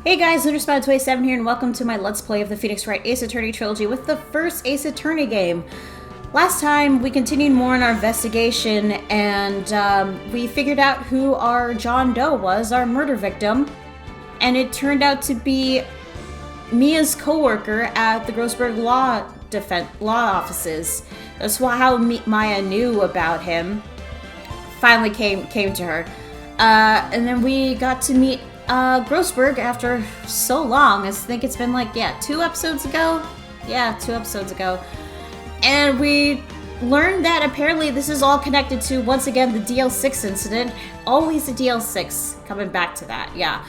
Hey guys, Lunar27 here, and welcome to my Let's Play of the Phoenix Wright Ace Attorney Trilogy with the first Ace Attorney game. Last time, we continued more in our investigation, and we figured out who our John Doe was, our murder victim, and it turned out to be Mia's co-worker at the Grossberg Law offices. That's how Maya knew about him. Finally came to her. And then we got to meet Grossberg after so long. I think it's been like, 2 episodes ago? Yeah, 2 episodes ago. And we learned that apparently this is all connected to, once again, the DL6 incident. Always the DL6, coming back to that, yeah.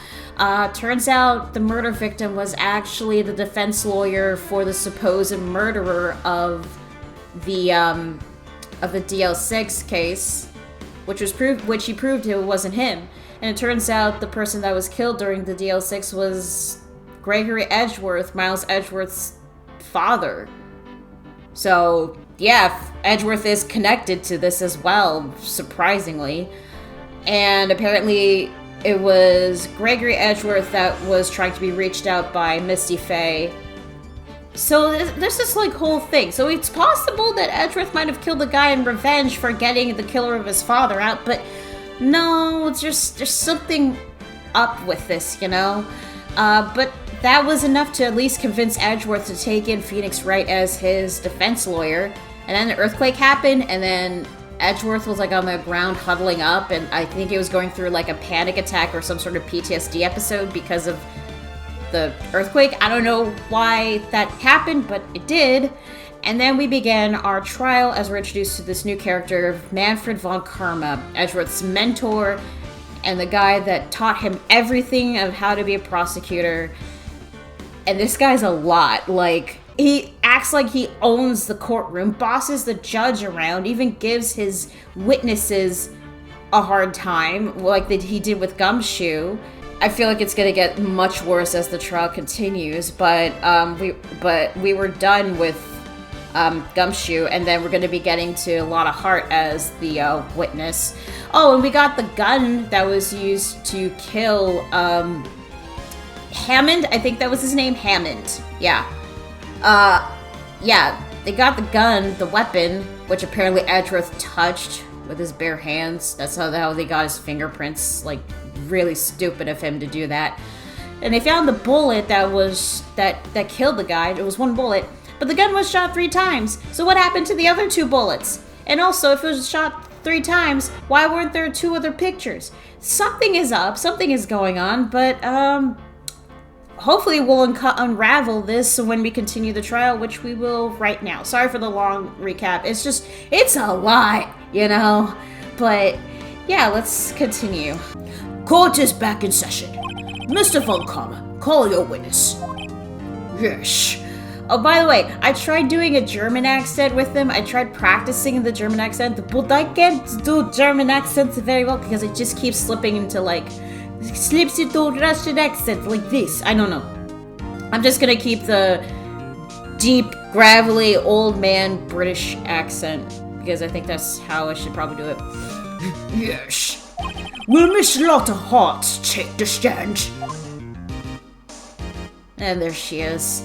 Turns out the murder victim was actually the defense lawyer for the supposed murderer of the DL6 case, which he proved it wasn't him. And it turns out the person that was killed during the DL6 was Gregory Edgeworth, Miles Edgeworth's father. So, yeah, Edgeworth is connected to this as well, surprisingly. And apparently it was Gregory Edgeworth that was trying to be reached out by Misty Faye. So there's this, whole thing. So it's possible that Edgeworth might have killed the guy in revenge for getting the killer of his father out, but no, there's something up with this, you know? But that was enough to at least convince Edgeworth to take in Phoenix Wright as his defense lawyer. And then the earthquake happened, and then Edgeworth was, on the ground huddling up, and I think he was going through, a panic attack or some sort of PTSD episode because of the earthquake. I don't know why that happened, but it did. And then we began our trial as we're introduced to this new character, Manfred von Karma, Edgeworth's mentor, and the guy that taught him everything of how to be a prosecutor. And this guy's a lot. He acts like he owns the courtroom, bosses the judge around, even gives his witnesses a hard time, like that he did with Gumshoe. I feel like it's gonna get much worse as the trial continues, but we were done with Gumshoe, and then we're going to be getting to Lotta Hart as the witness. Oh, and we got the gun that was used to kill Hammond. I think that was his name, Hammond. Yeah. They got the gun, the weapon, which apparently Edgeworth touched with his bare hands. That's how they got his fingerprints. Really stupid of him to do that. And they found the bullet that killed the guy. It was one bullet. But the gun was shot 3 times, so what happened to the other 2 bullets? And also, if it was shot 3 times, why weren't there 2 other pictures? Something is up, something is going on, but hopefully we'll unravel this when we continue the trial, which we will right now. Sorry for the long recap, it's a lot, you know? But yeah, let's continue. Court is back in session. Mr. von Karma, call your witness. Yes. Oh, by the way, I tried doing a German accent with them. I tried practicing the German accent, but I can't do German accents very well because it just keeps slipping into, slips into Russian accent like this. I don't know. I'm just gonna keep the deep, gravelly, old man British accent because I think that's how I should probably do it. Yes. Will Miss Lotta Hart take the stand? And there she is.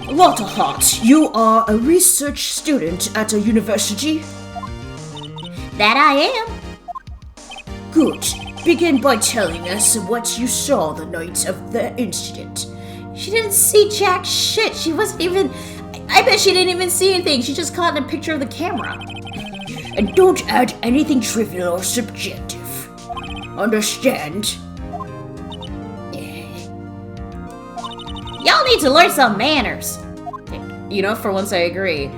Lotta Hart, you are a research student at a university? That I am. Good. Begin by telling us what you saw the night of the incident. She didn't see jack shit. She wasn't even... I bet she didn't even see anything. She just caught a picture of the camera. And don't add anything trivial or subjective. Understand? Y'all need to learn some manners. You know, for once I agree.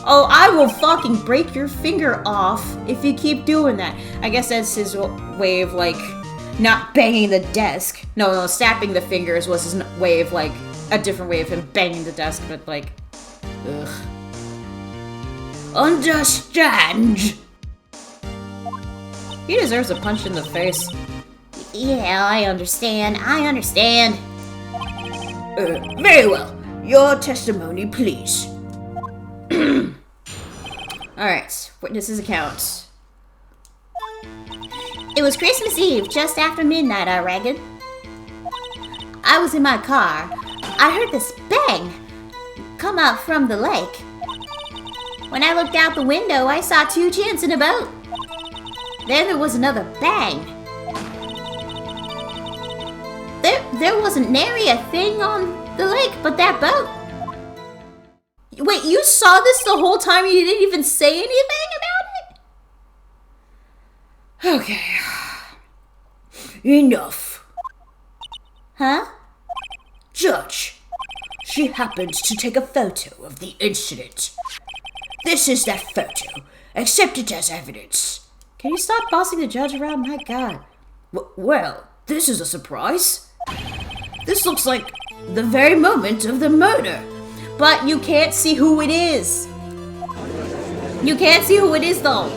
Oh, I will fucking break your finger off if you keep doing that. I guess that's his way of, not banging the desk. No, snapping the fingers was his way of, a different way of him banging the desk, but, ugh. Understand? He deserves a punch in the face. Yeah, I understand. Very well. Your testimony, please. Alright, witness's account. It was Christmas Eve, just after midnight, I reckon. I was in my car. I heard this bang come up from the lake. When I looked out the window, I saw two chins in a boat. Then there was another bang. There wasn't nary a thing on the lake but that boat. Wait, you saw this the whole time? You didn't even say anything about it? Okay. Enough. Huh? Judge, she happened to take a photo of the incident. This is that photo. Accept it as evidence. Can you stop bossing the judge around? My God. Well, this is a surprise. This looks like the very moment of the murder. But you can't see who it is. You can't see who it is, though.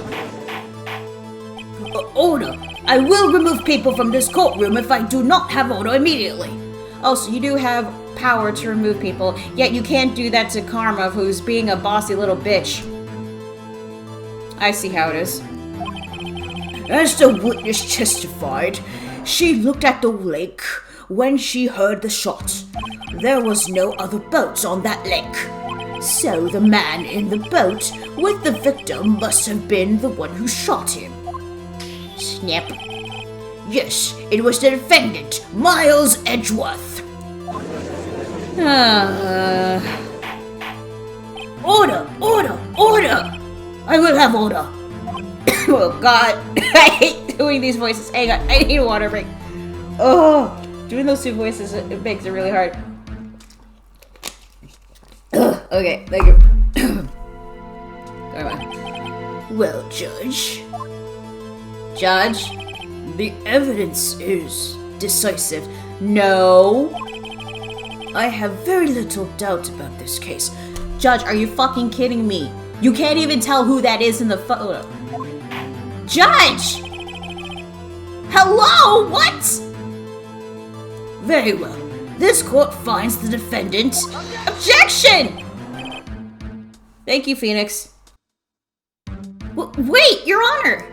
Order. I will remove people from this courtroom if I do not have order immediately. Oh, so you do have power to remove people, yet you can't do that to Karma, who's being a bossy little bitch. I see how it is. As the witness testified, she looked at the lake when she heard the shot. There was no other boats on that lake. So the man in the boat with the victim must have been the one who shot him. Snip. Yes, it was the defendant, Miles Edgeworth. Order! Order! Order! I will have order. Oh God, I hate doing these voices. Hang on, I need a water break. Oh, doing those two voices, it makes it really hard. Okay, thank you. Come on. Well, Judge, the evidence is decisive. No. I have very little doubt about this case. Judge, are you fucking kidding me? You can't even tell who that is in the photo. Judge! Hello? What? Very well. This court finds the defendant. Objection! Thank you, Phoenix. Wait, Your Honor!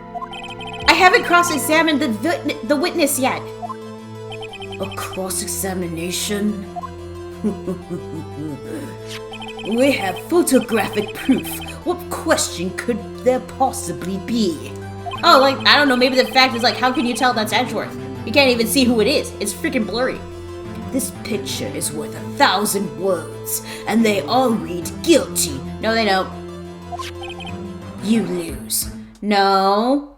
I haven't cross-examined the witness yet. A cross-examination? We have photographic proof. What question could there possibly be? Oh, like, I don't know, maybe the fact is, like, how can you tell that's Edgeworth? You can't even see who it is. It's freaking blurry. This picture is worth 1,000 words, and they all read guilty. No, they don't. You lose. No.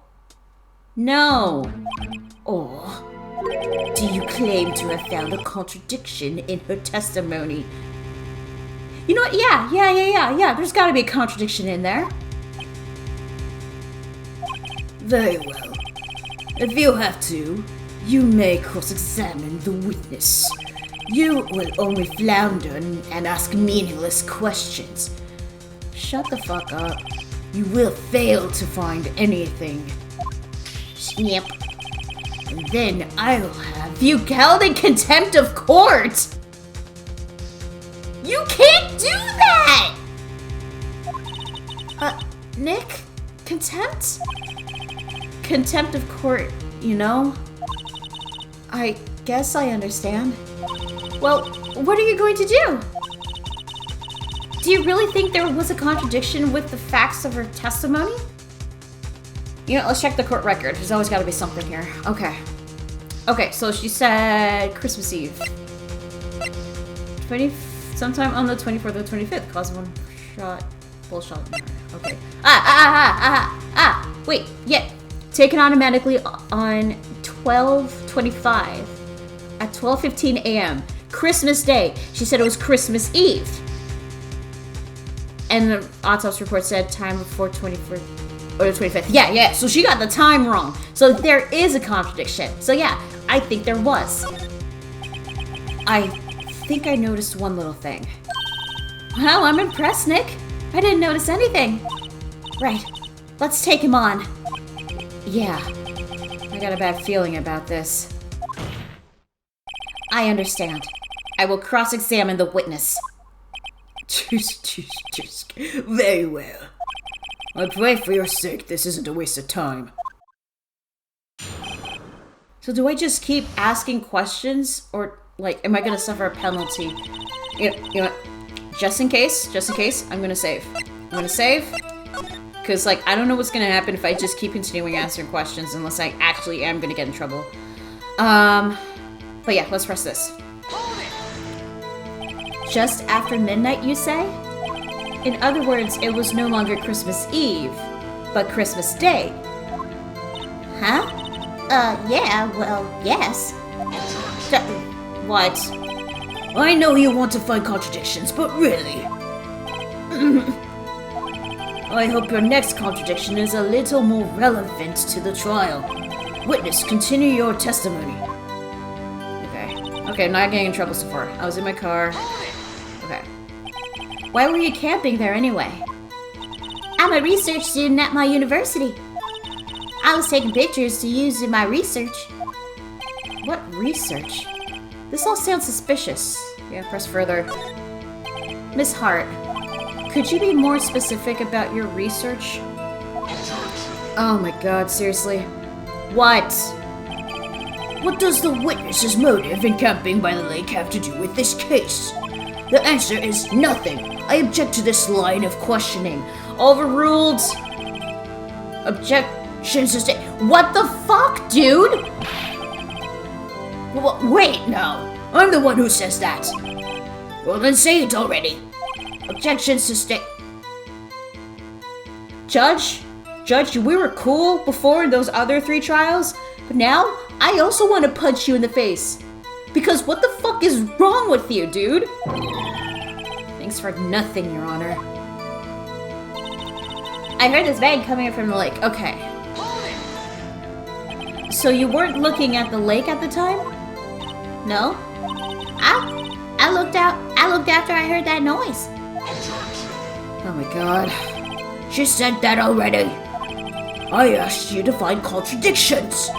No. Or do you claim to have found a contradiction in her testimony? You know what? Yeah. There's gotta be a contradiction in there. Very well. If you have to, you may cross-examine the witness. You will only flounder and ask meaningless questions. Shut the fuck up. You will fail to find anything. Snip. And then I'll have you held in contempt of court! You can't do that! Nick? Contempt? Contempt of court, you know? I guess I understand. Well, what are you going to do? Do you really think there was a contradiction with the facts of her testimony? You know, let's check the court record. There's always got to be something here. Okay. Okay, so she said Christmas Eve. Sometime on the 24th or 25th, caused one full shot in her. Okay. Wait, yeah. Taken automatically on 12/25 at 12:15 a.m. Christmas Day. She said it was Christmas Eve. And the autopsy report said time before 24th or the 25th. Yeah. So she got the time wrong. So there is a contradiction. So yeah, I think there was. I think I noticed one little thing. Well, I'm impressed, Nick. I didn't notice anything. Right. Let's take him on. Yeah. I got a bad feeling about this. I understand. I will cross-examine the witness. Just. Very well. I pray for your sake this isn't a waste of time. So do I just keep asking questions, or Like, am I gonna suffer a penalty? You know what? Just in case, I'm gonna save. I'm gonna save. Because, like, I don't know what's gonna happen if I just keep continuing answering questions unless I actually am gonna get in trouble. But yeah, let's press this. Just after midnight, you say? In other words, it was no longer Christmas Eve, but Christmas Day. Huh? Yeah, well, yes. What? I know you want to find contradictions, but really... I hope your next contradiction is a little more relevant to the trial. Witness, continue your testimony. Okay, not getting in trouble so far. I was in my car. Okay. Why were you camping there anyway? I'm a research student at my university. I was taking pictures to use in my research. What research? This all sounds suspicious. Yeah, press further. Miss Hart, could you be more specific about your research? Oh my god, seriously? What? What does the witness's motive in camping by the lake have to do with this case? The answer is nothing. I object to this line of questioning. Overruled. Objection sustained. What the fuck, dude? Wait, no. I'm the one who says that. Well, then say it already. Objection sustained. Judge, we were cool before in those other 3 trials, but now I also want to punch you in the face. Because what the fuck is wrong with you, dude? Thanks for nothing, Your Honor. I heard this bang coming from the lake. Okay. So you weren't looking at the lake at the time? No. I looked out. I looked after I heard that noise. Oh my god. She said that already. I asked you to find contradictions,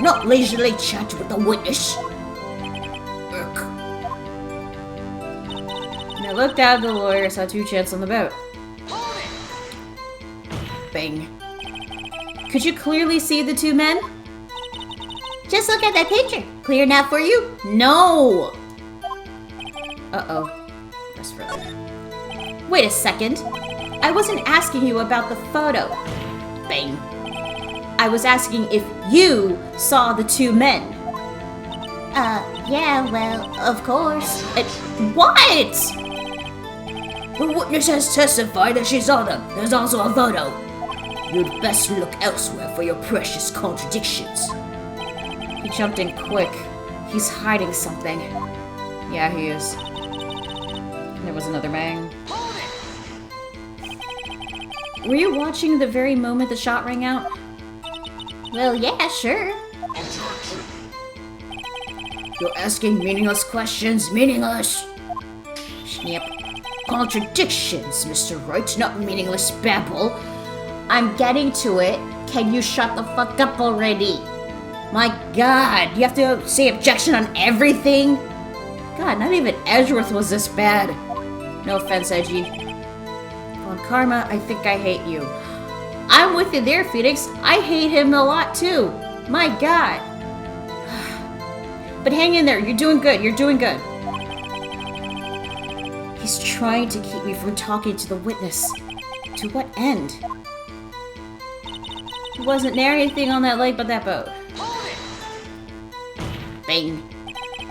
not leisurely chat with the witness. I looked out at the lawyer, saw 2 chants on the boat. Bang. Could you clearly see the 2 men? Just look at that picture. Clear enough for you? No! Uh-oh. Press further. Wait a second. I wasn't asking you about the photo. Bang. I was asking if you saw the 2 men. Yeah, well, of course. What? The witness has testified that she saw them. There's also a photo. You'd best look elsewhere for your precious contradictions. He jumped in quick. He's hiding something. Yeah, he is. There was another bang. Were you watching the very moment the shot rang out? Well, yeah, sure. You're asking meaningless questions, meaningless. Snip. Contradictions, Mr. Wright, not meaningless babble. I'm getting to it. Can you shut the fuck up already? My god, you have to say objection on everything? God, not even Edgeworth was this bad. No offense, Edgy. On Karma, I think I hate you. I'm with you there, Phoenix. I hate him a lot too. My god. But hang in there, you're doing good, you're doing good. He's trying to keep me from talking to the witness. To what end? He wasn't near anything on that lake but that boat. Bang.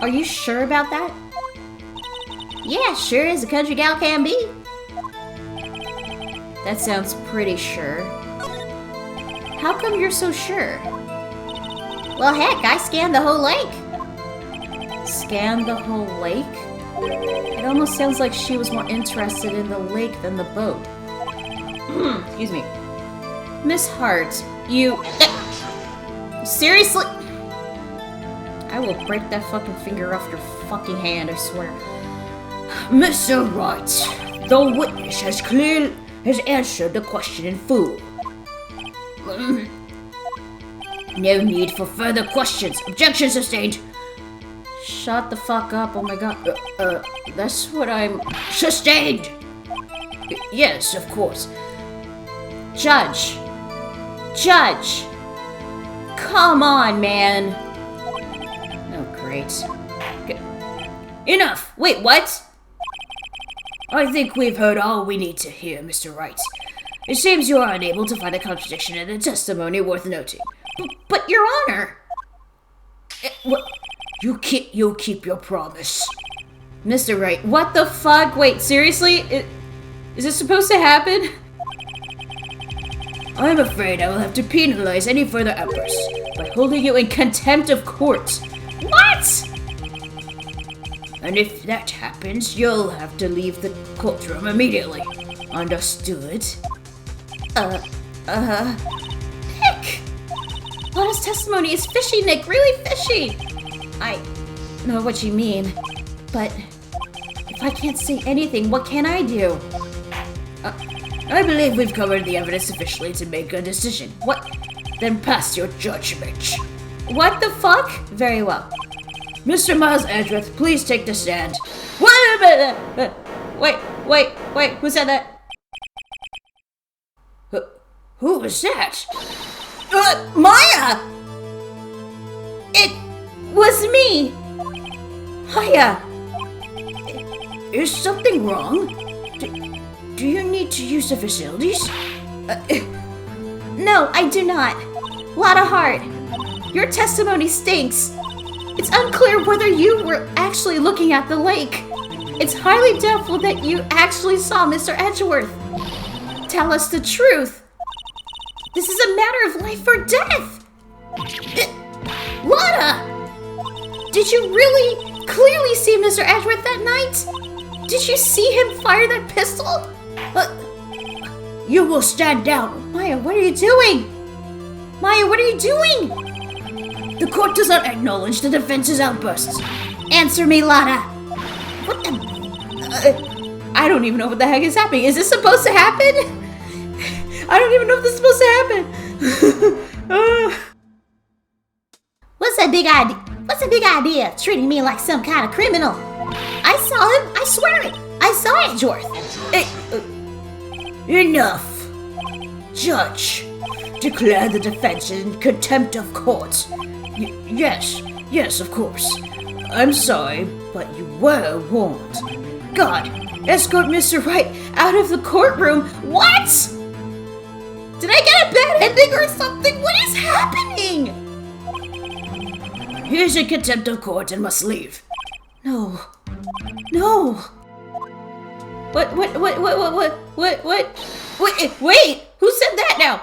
Are you sure about that? Yeah, sure as a country gal can be. That sounds pretty sure. How come you're so sure? Well, heck, I scanned the whole lake. Scanned the whole lake? It almost sounds like she was more interested in the lake than the boat. Excuse me. Miss Hart, you... Seriously? I will break that fucking finger off your fucking hand, I swear. Mr. Wright, the witness has answered the question in full. No need for further questions. Objection sustained. Shut the fuck up, oh my god. That's what I'm... Sustained! Yes, of course. Judge! Come on, man! Oh, great. Enough! Wait, what? I think we've heard all we need to hear, Mr. Wright. It seems you are unable to find a contradiction in the testimony worth noting. But Your Honor! What? You keep your promise. Mr. Wright, what the fuck? Wait, seriously? Is this supposed to happen? I'm afraid I will have to penalize any further outbursts by holding you in contempt of court. What? And if that happens, you'll have to leave the courtroom immediately. Understood? Nick! Lotta's testimony is fishy, Nick, really fishy! I know what you mean, but if I can't say anything, what can I do? I believe we've covered the evidence sufficiently to make a decision. What? Then pass your judgment. What the fuck? Very well. Mr. Miles Edgeworth, please take the stand. Wait, who said that? Who was that? Maya! It was me! Hiya! Is something wrong? Do you need to use the facilities? No, I do not. Lotta Hart, your testimony stinks. It's unclear whether you were actually looking at the lake. It's highly doubtful that you actually saw Mr. Edgeworth. Tell us the truth. This is a matter of life or death. Lotta! Did you really clearly see Mr. Edgeworth that night? Did you see him fire that pistol? You will stand down. Maya, what are you doing? Maya, what are you doing? The court does not acknowledge the defense's outbursts. Answer me, Lotta. What the? I don't even know what the heck is happening. Is this supposed to happen? I don't even know if this is supposed to happen. What's the big idea? Treating me like some kind of criminal. I saw him. I swear it. I saw Edgeworth. Enough. Judge, declare the defense in contempt of court. Yes, of course. I'm sorry, but you were warned. God, escort Mr. Wright out of the courtroom. What? Did I get a bad ending or something? What is happening? He is in contempt of court and must leave. No. Wait, who said that now?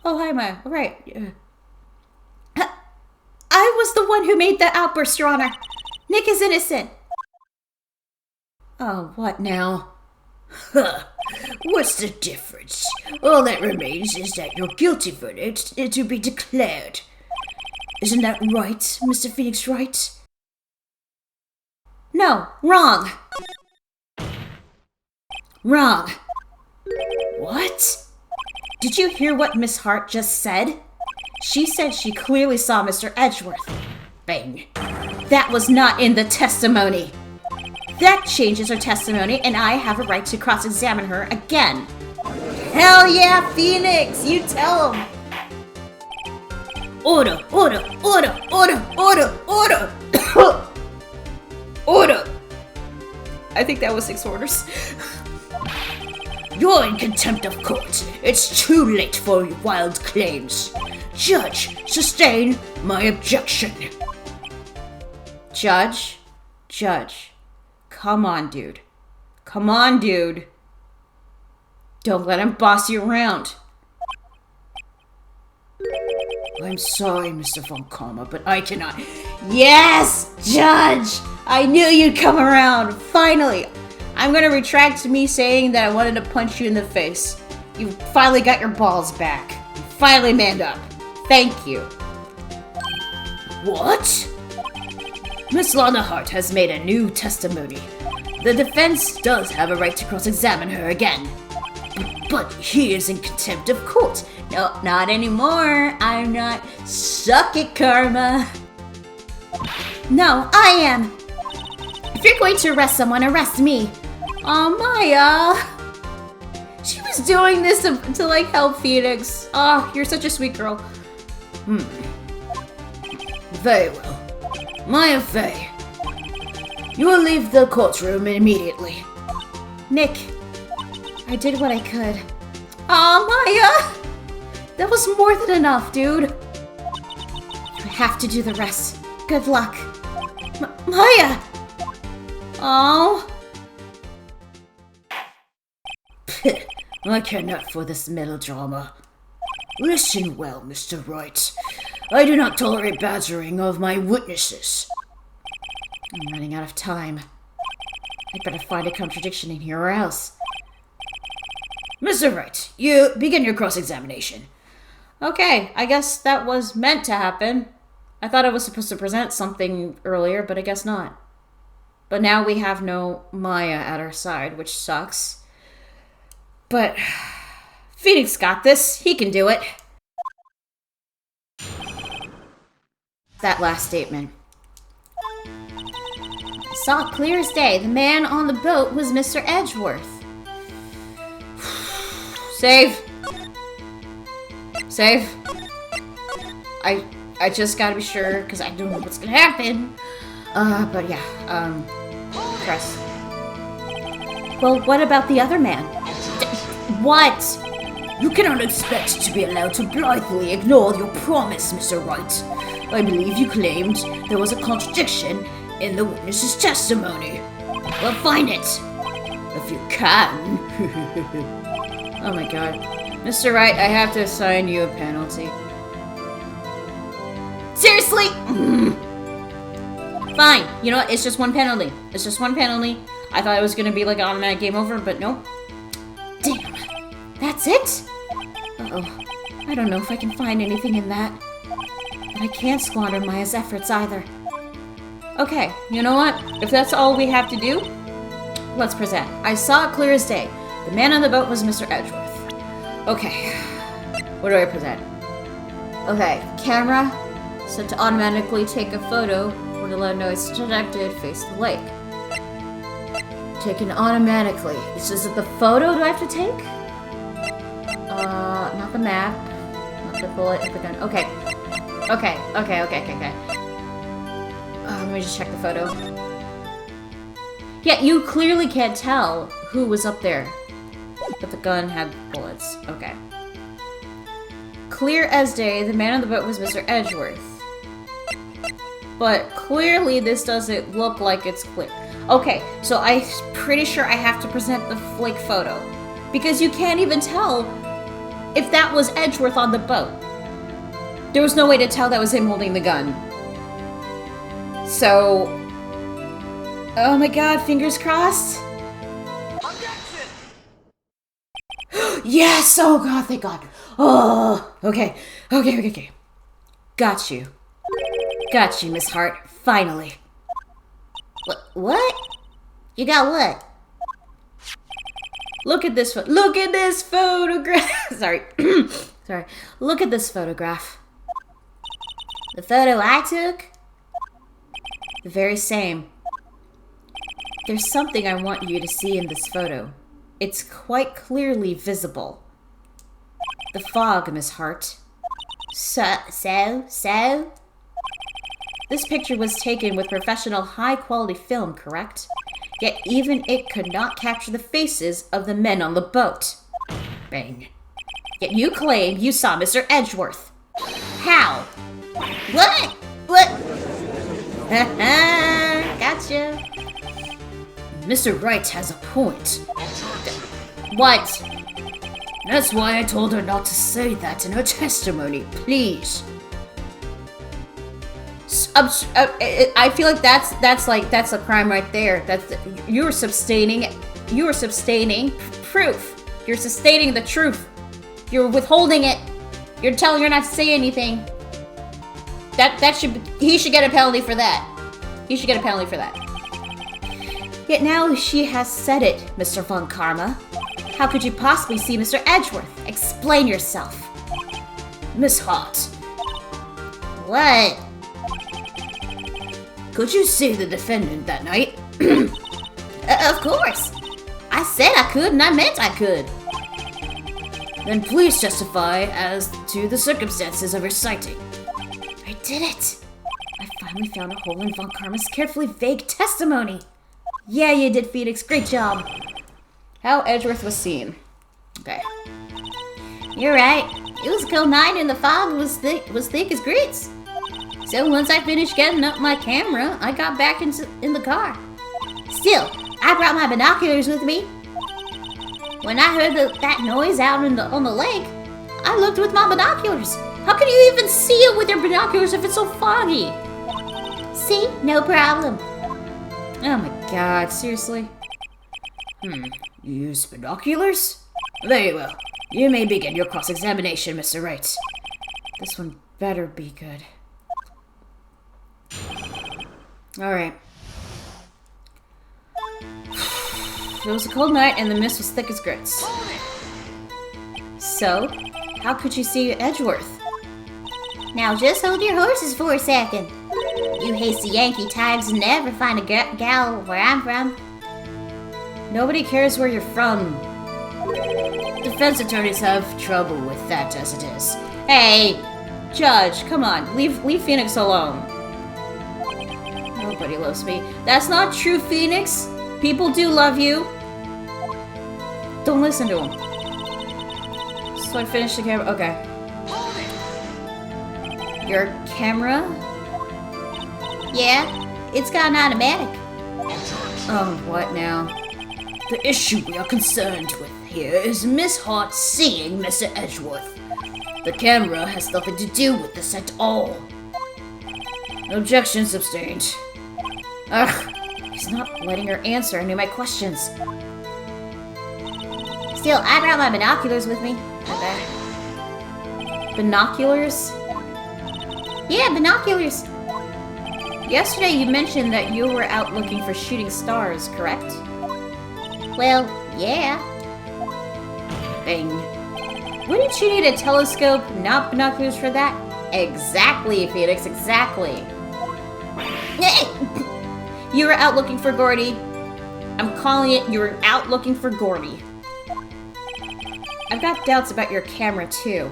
Oh, hi, Maya. All right. I was the one who made that outburst, Your Honor. Nick is innocent. Oh, what now? What's the difference? All that remains is that your guilty verdict is to be declared. Isn't that right, Mr. Phoenix Wright? No, wrong. Wrong. What? Did you hear what Miss Hart just said? She said she clearly saw Mr. Edgeworth. Bang. That was not in the testimony. That changes her testimony, and I have a right to cross-examine her again. Hell yeah, Phoenix! You tell him! Order! Order! I think that was 6 orders. You're in contempt of court. It's too late for wild claims. Judge, sustain my objection. Judge. Come on, dude. Don't let him boss you around. I'm sorry, Mr. Von Karma, but I cannot. Yes, Judge! I knew you'd come around. Finally. I'm gonna retract me saying that I wanted to punch you in the face. You finally got your balls back. You finally manned up. Thank you. What? Miss Lotta Hart has made a new testimony. The defense does have a right to cross-examine her again. But he is in contempt of court. No, not anymore. I'm not. Suck it, Karma. No, I am. If you're going to arrest someone, arrest me. Oh, Maya. She was doing this to like help Phoenix. Oh, you're such a sweet girl. Very well. Maya Fey, You will leave the courtroom immediately. Nick, I did what I could. Aw, Maya! That was more than enough, dude. You have to do the rest. Good luck. Maya! Oh. I care not for this melodrama. Listen well, Mr. Wright. I do not tolerate badgering of my witnesses. I'm running out of time. I'd better find a contradiction in here or else. Mr. Wright, you begin your cross-examination. Okay, I guess that was meant to happen. I thought I was supposed to present something earlier, but I guess not. But now we have no Maya at our side, which sucks. But Phoenix got this. He can do it. That last statement. I saw it clear as day. The man on the boat was Mr. Edgeworth. Save. Save. I just gotta be sure, because I don't know what's gonna happen. But yeah, press. Well, what about the other man? What? You cannot expect to be allowed to blithely ignore your promise, Mr. Wright. I believe you claimed there was a contradiction in the witness's testimony. Well, find it. If you can. Oh my god. Mr. Wright, I have to assign you a penalty. Seriously? Fine. You know what? It's just one penalty. It's just one penalty. I thought it was gonna be like an automatic game over, but nope. Damn. That's it? Uh-oh. I don't know if I can find anything in that. But I can't squander Maya's efforts either. Okay, you know what? If that's all we have to do, let's present. I saw it clear as day. The man on the boat was Mr. Edgeworth. Okay. What do I present? Okay, camera set to automatically take a photo when the loud noise detected face the lake. Taken automatically. It's just the photo do I have to take? Not the map. Not the bullet, the gun. Okay. Okay. Let me just check the photo. Yeah, you clearly can't tell who was up there. But the gun had bullets. Okay. Clear as day, the man on the boat was Mr. Edgeworth. But clearly this doesn't look like it's clear. Okay, so I'm pretty sure I have to present the flake photo. Because you can't even tell if that was Edgeworth on the boat. There was no way to tell that was him holding the gun. So... oh my god, fingers crossed. Yes! Oh god, thank god. Oh, okay. Got you. Got you, Miss Hart. Finally. What? You got what? Look at this photograph. Sorry. Sorry. Look at this photograph. The photo I took? The very same. There's something I want you to see in this photo. It's quite clearly visible. The fog, Miss Hart. So? This picture was taken with professional high-quality film, correct? Yet even it could not capture the faces of the men on the boat. Bang. Yet you claim you saw Mr. Edgeworth. How? What? Gotcha. Mr. Wright has a point. What? That's why I told her not to say that in her testimony, please. I feel like that's a crime right there. You're sustaining proof. You're sustaining the truth. You're withholding it. You're telling her not to say anything. He should get a penalty for that. He should get a penalty for that. Yet now she has said it, Mr. Von Karma. How could you possibly see Mr. Edgeworth? Explain yourself. Miss Hart. What? Could you see the defendant that night? Of course. I said I could and I meant I could. Then please testify as to the circumstances of your sighting. I did it. I finally found a hole in Von Karma's carefully vague testimony. Yeah, you did, Phoenix. Great job. How Edgeworth was seen. Okay. You're right. It was a cold night and the fog was thick as grits. So once I finished getting up my camera, I got back in the car. Still, I brought my binoculars with me. When I heard that noise out on the lake, I looked with my binoculars. How can you even see it with your binoculars if it's so foggy? See? No problem. Oh my god, seriously? You use binoculars? Very well. You may begin your cross-examination, Mr. Wright. This one better be good. Alright. It was a cold night and the mist was thick as grits. So, how could you see Edgeworth? Now just hold your horses for a second. You hasty Yankee types never find a gal where I'm from. Nobody cares where you're from. Defense attorneys have trouble with that as it is. Hey, Judge, come on, leave Phoenix alone. Nobody loves me. That's not true, Phoenix. People do love you. Don't listen to him. So I finished the camera. Okay. Your camera? Yeah, it's got an automatic. Oh, what now? The issue we are concerned with here is Miss Hart seeing Mr. Edgeworth. The camera has nothing to do with this at all. Objection sustained. Ugh, he's not letting her answer any of my questions. Still, I brought my binoculars with me. Okay. Binoculars? Yeah, binoculars. Yesterday you mentioned that you were out looking for shooting stars, correct? Well, yeah. Bing. Wouldn't you need a telescope, not binoculars for that? Exactly, Phoenix, exactly. You were out looking for Gordy. I'm calling it, you were out looking for Gordy. I've got doubts about your camera, too.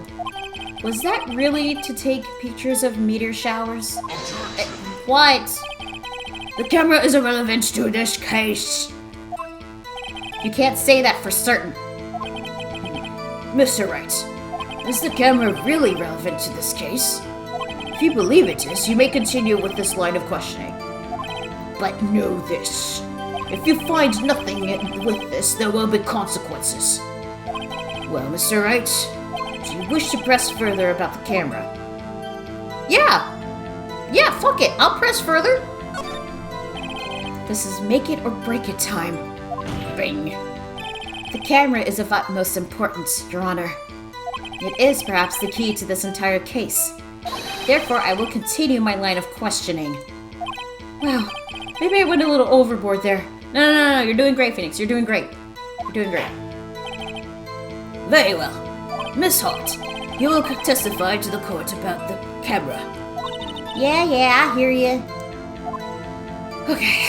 Was that really to take pictures of meteor showers? What? The camera is irrelevant to this case. You can't say that for certain. Mr. Wright, is the camera really relevant to this case? If you believe it is, you may continue with this line of questioning. But know this. If you find nothing with this, there will be consequences. Well, Mr. Wright, do you wish to press further about the camera? Yeah! Yeah, fuck it, I'll press further. This is make it or break it time. Bing. The camera is of utmost importance, Your Honor. It is perhaps the key to this entire case. Therefore, I will continue my line of questioning. Wow, maybe I went a little overboard there. No, you're doing great, Phoenix, you're doing great. You're doing great. Very well. Miss Hart, you will testify to the court about the camera. Yeah, I hear you. Okay.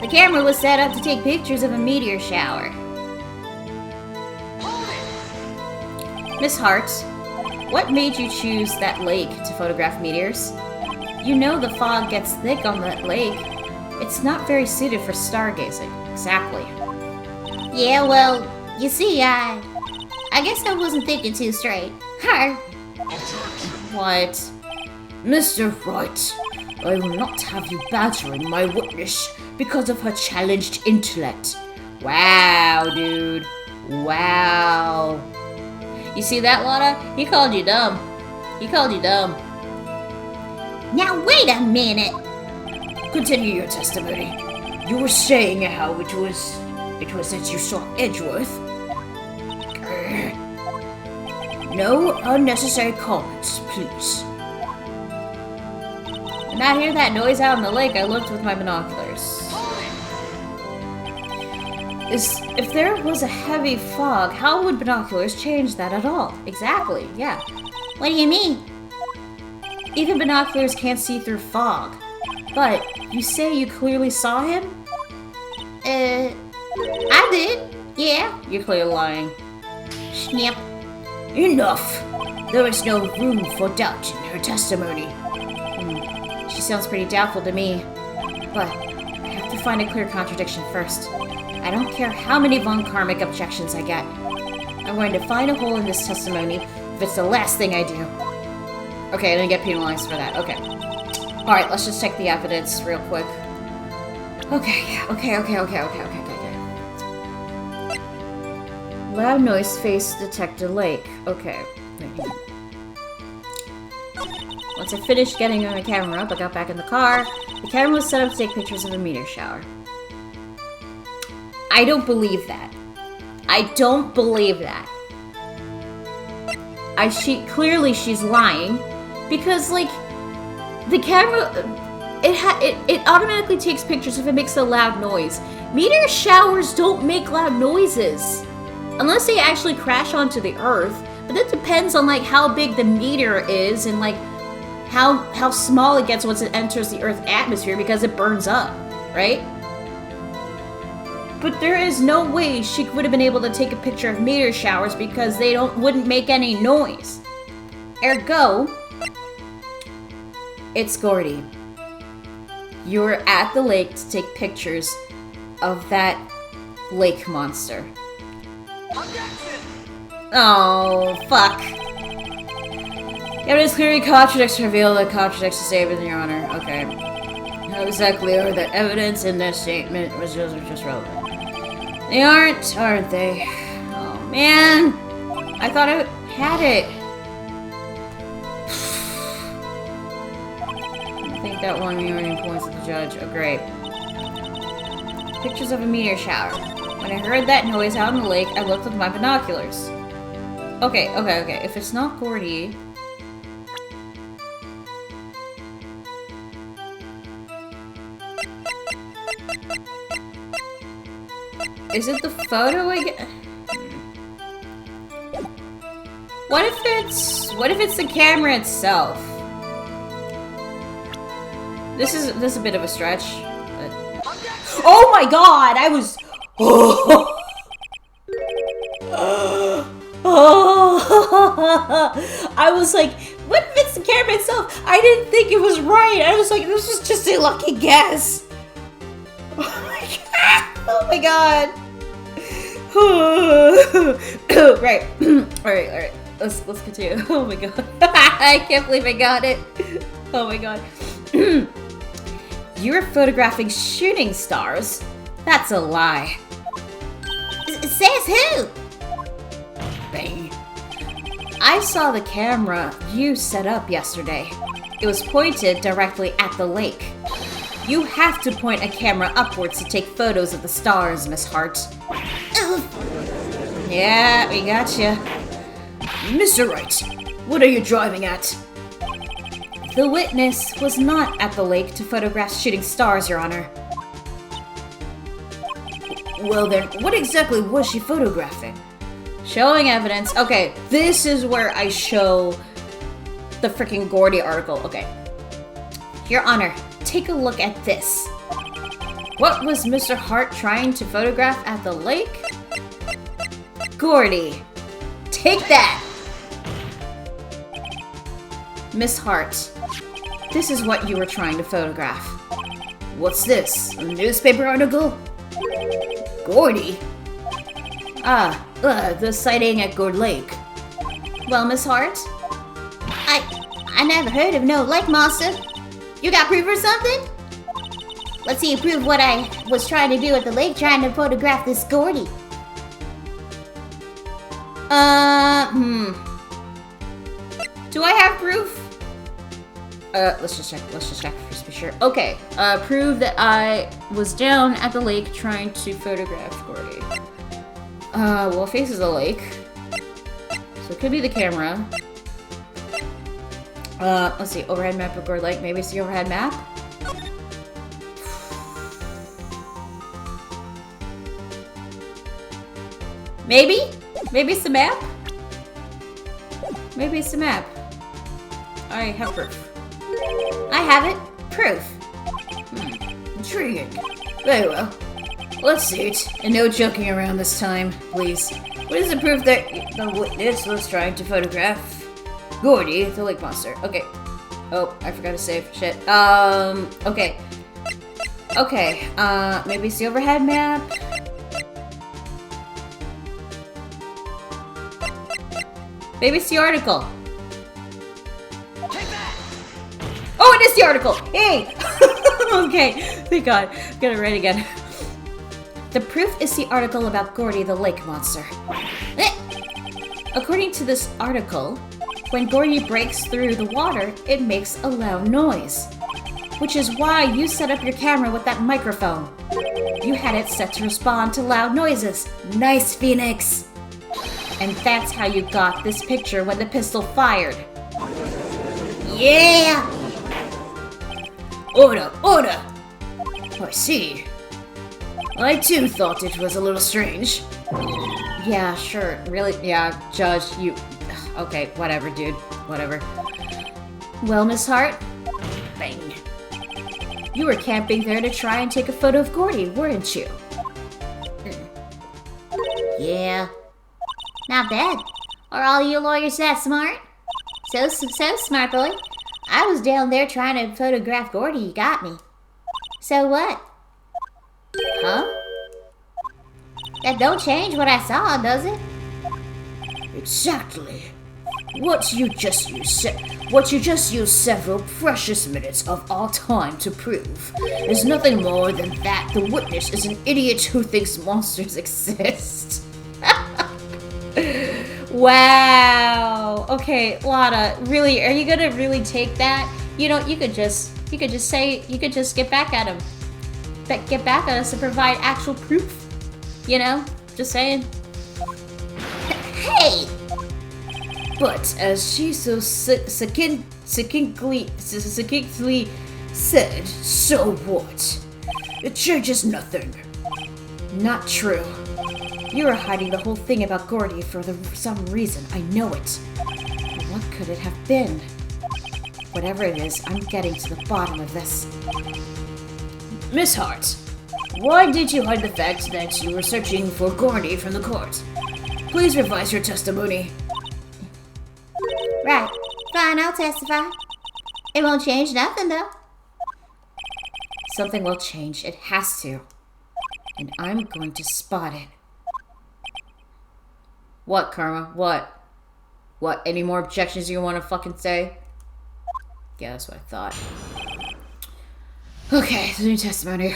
The camera was set up to take pictures of a meteor shower. Miss Hart, what made you choose that lake to photograph meteors? You know the fog gets thick on that lake. It's not very suited for stargazing. Exactly. Yeah, well, you see, I guess I wasn't thinking too straight. What? Mr. Wright, I will not have you badgering my witness because of her challenged intellect. Wow, dude. Wow. You see that, Lotta? He called you dumb. He called you dumb. Now wait a minute. Continue your testimony. You were saying how it was that you saw Edgeworth. No unnecessary comments, please. When I hear that noise out in the lake, I looked with my binoculars. If there was a heavy fog, how would binoculars change that at all? Exactly, yeah. What do you mean? Even binoculars can't see through fog. But you say you clearly saw him? I did. Yeah. You're clearly lying. Snip. Enough! There is no room for doubt in her testimony. She sounds pretty doubtful to me. But I have to find a clear contradiction first. I don't care how many von Karmic objections I get. I'm going to find a hole in this testimony if it's the last thing I do. Okay, I didn't get penalized for that. Okay. Alright, let's just check the evidence real quick. Okay. Loud noise face detector lake. Okay. Once I finished getting my camera up, I got back in the car. The camera was set up to take pictures of a meteor shower. I don't believe that. I don't believe that. Clearly she's lying because, like, the camera, it automatically takes pictures if it makes a loud noise. Meteor showers don't make loud noises unless they actually crash onto the Earth. But that depends on, like, how big the meteor is and, like, how small it gets once it enters the Earth's atmosphere because it burns up, right? But there is no way she would have been able to take a picture of meteor showers because they wouldn't make any noise. Ergo, it's Gordy. You were at the lake to take pictures of that lake monster. Oh, fuck. Evidence clearly contradicts reveal that contradicts the statement, Your Honor. Okay. How exactly are the evidence in this statement was just relevant? They aren't they? Oh, man. I thought I had it. I think that won me earning points with the judge. Oh, great. Pictures of a meteor shower. When I heard that noise out in the lake, I looked with my binoculars. Okay. If it's not Gordy... Is it the photo again? What if it's the camera itself? This is a bit of a stretch. But... Oh my god! I was... I was like, what if it's the camera itself? I didn't think it was right. I was like, this was just a lucky guess. Oh my god. Right. Alright. Let's continue. Oh my god. I can't believe I got it. Oh my god. You're photographing shooting stars? That's a lie. Says who? Bang. I saw the camera you set up yesterday. It was pointed directly at the lake. You have to point a camera upwards to take photos of the stars, Miss Hart. Yeah, we gotcha. Mr. Wright, what are you driving at? The witness was not at the lake to photograph shooting stars, Your Honor. Well then, what exactly was she photographing? Showing evidence. Okay, this is where I show the freaking Gordy article. Okay. Your Honor, take a look at this. What was Mr. Hart trying to photograph at the lake? Gordy, take that! Miss Hart, this is what you were trying to photograph. What's this? A newspaper article? Gordy? The sighting at Gourd Lake. Well, Miss Hart? I never heard of no lake monster. You got proof or something? Let's see you prove what I was trying to do at the lake, trying to photograph this Gordy. Do I have proof? Let's just check just to be sure. Okay, prove that I was down at the lake trying to photograph Gordy. Well, it faces a lake. So it could be the camera. Let's see, overhead map of Gourd Lake. Maybe it's the overhead map? Maybe? Maybe it's the map? Maybe it's the map. I have proof. I have it. Proof. Intriguing. Very well. Let's see it. And no joking around this time, please. What is the proof that the witness was trying to photograph Gordy, the lake monster? Okay. Oh, I forgot to save. Shit. Okay. Okay, maybe it's the overhead map? Maybe it's the article. Oh, it is the article! Hey! Okay, thank God. I'm gonna write again. The proof is the article about Gordy the lake monster. According to this article, when Gordy breaks through the water, it makes a loud noise. Which is why you set up your camera with that microphone. You had it set to respond to loud noises. Nice, Phoenix! And that's how you got this picture when the pistol fired. Yeah! Order, order! I see. I too thought it was a little strange. Yeah, sure. Really? Yeah, Judge, you... Okay, whatever, dude. Whatever. Well, Miss Hart? Bang. You were camping there to try and take a photo of Gordy, weren't you? Yeah. Not bad. Are all you lawyers that smart? So smart, boy. I was down there trying to photograph Gordy, you got me. So what? Huh? That don't change what I saw, does it? Exactly. What you just used several precious minutes of our time to prove is nothing more than that the witness is an idiot who thinks monsters exist. Wow. Okay, Lotta, really, are you gonna really take that? You know, you could just get back at him. Get back at us and provide actual proof. You know? Just saying. Hey! But as she so succinctly said, so what? It changes nothing. Not true. You were hiding the whole thing about Gordy for some reason. I know it. What could it have been? Whatever it is, I'm getting to the bottom of this. Miss Hart, why did you hide the fact that you were searching for Gordy from the court? Please revise your testimony. Right. Fine, I'll testify. It won't change nothing, though. Something will change. It has to. And I'm going to spot it. What, Karma? What? What? Any more objections you want to fucking say? Yeah, that's what I thought. Okay, the new testimony.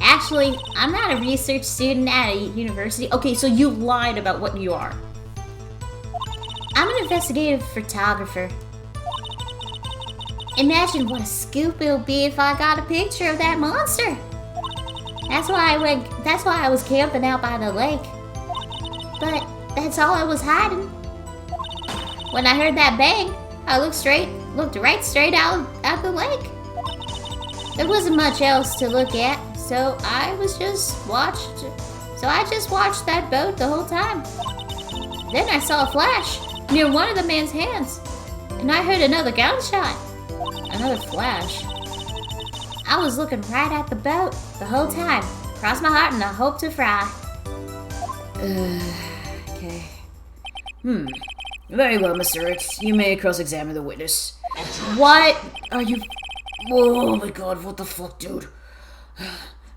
Actually, I'm not a research student at a university. Okay, so you lied about what you are. I'm an investigative photographer. Imagine what a scoop it'll be if I got a picture of that monster. That's why I was camping out by the lake. But that's all I was hiding. When I heard that bang, I looked right straight out at the lake. There wasn't much else to look at, so I just watched that boat the whole time. Then I saw a flash near one of the man's hands, and I heard another gunshot. Another flash. I was looking right at the boat the whole time. Cross my heart and I hope to fry. Okay. Very well, Mr. Ricks. You may cross-examine the witness. What are you... Oh my god, what the fuck, dude?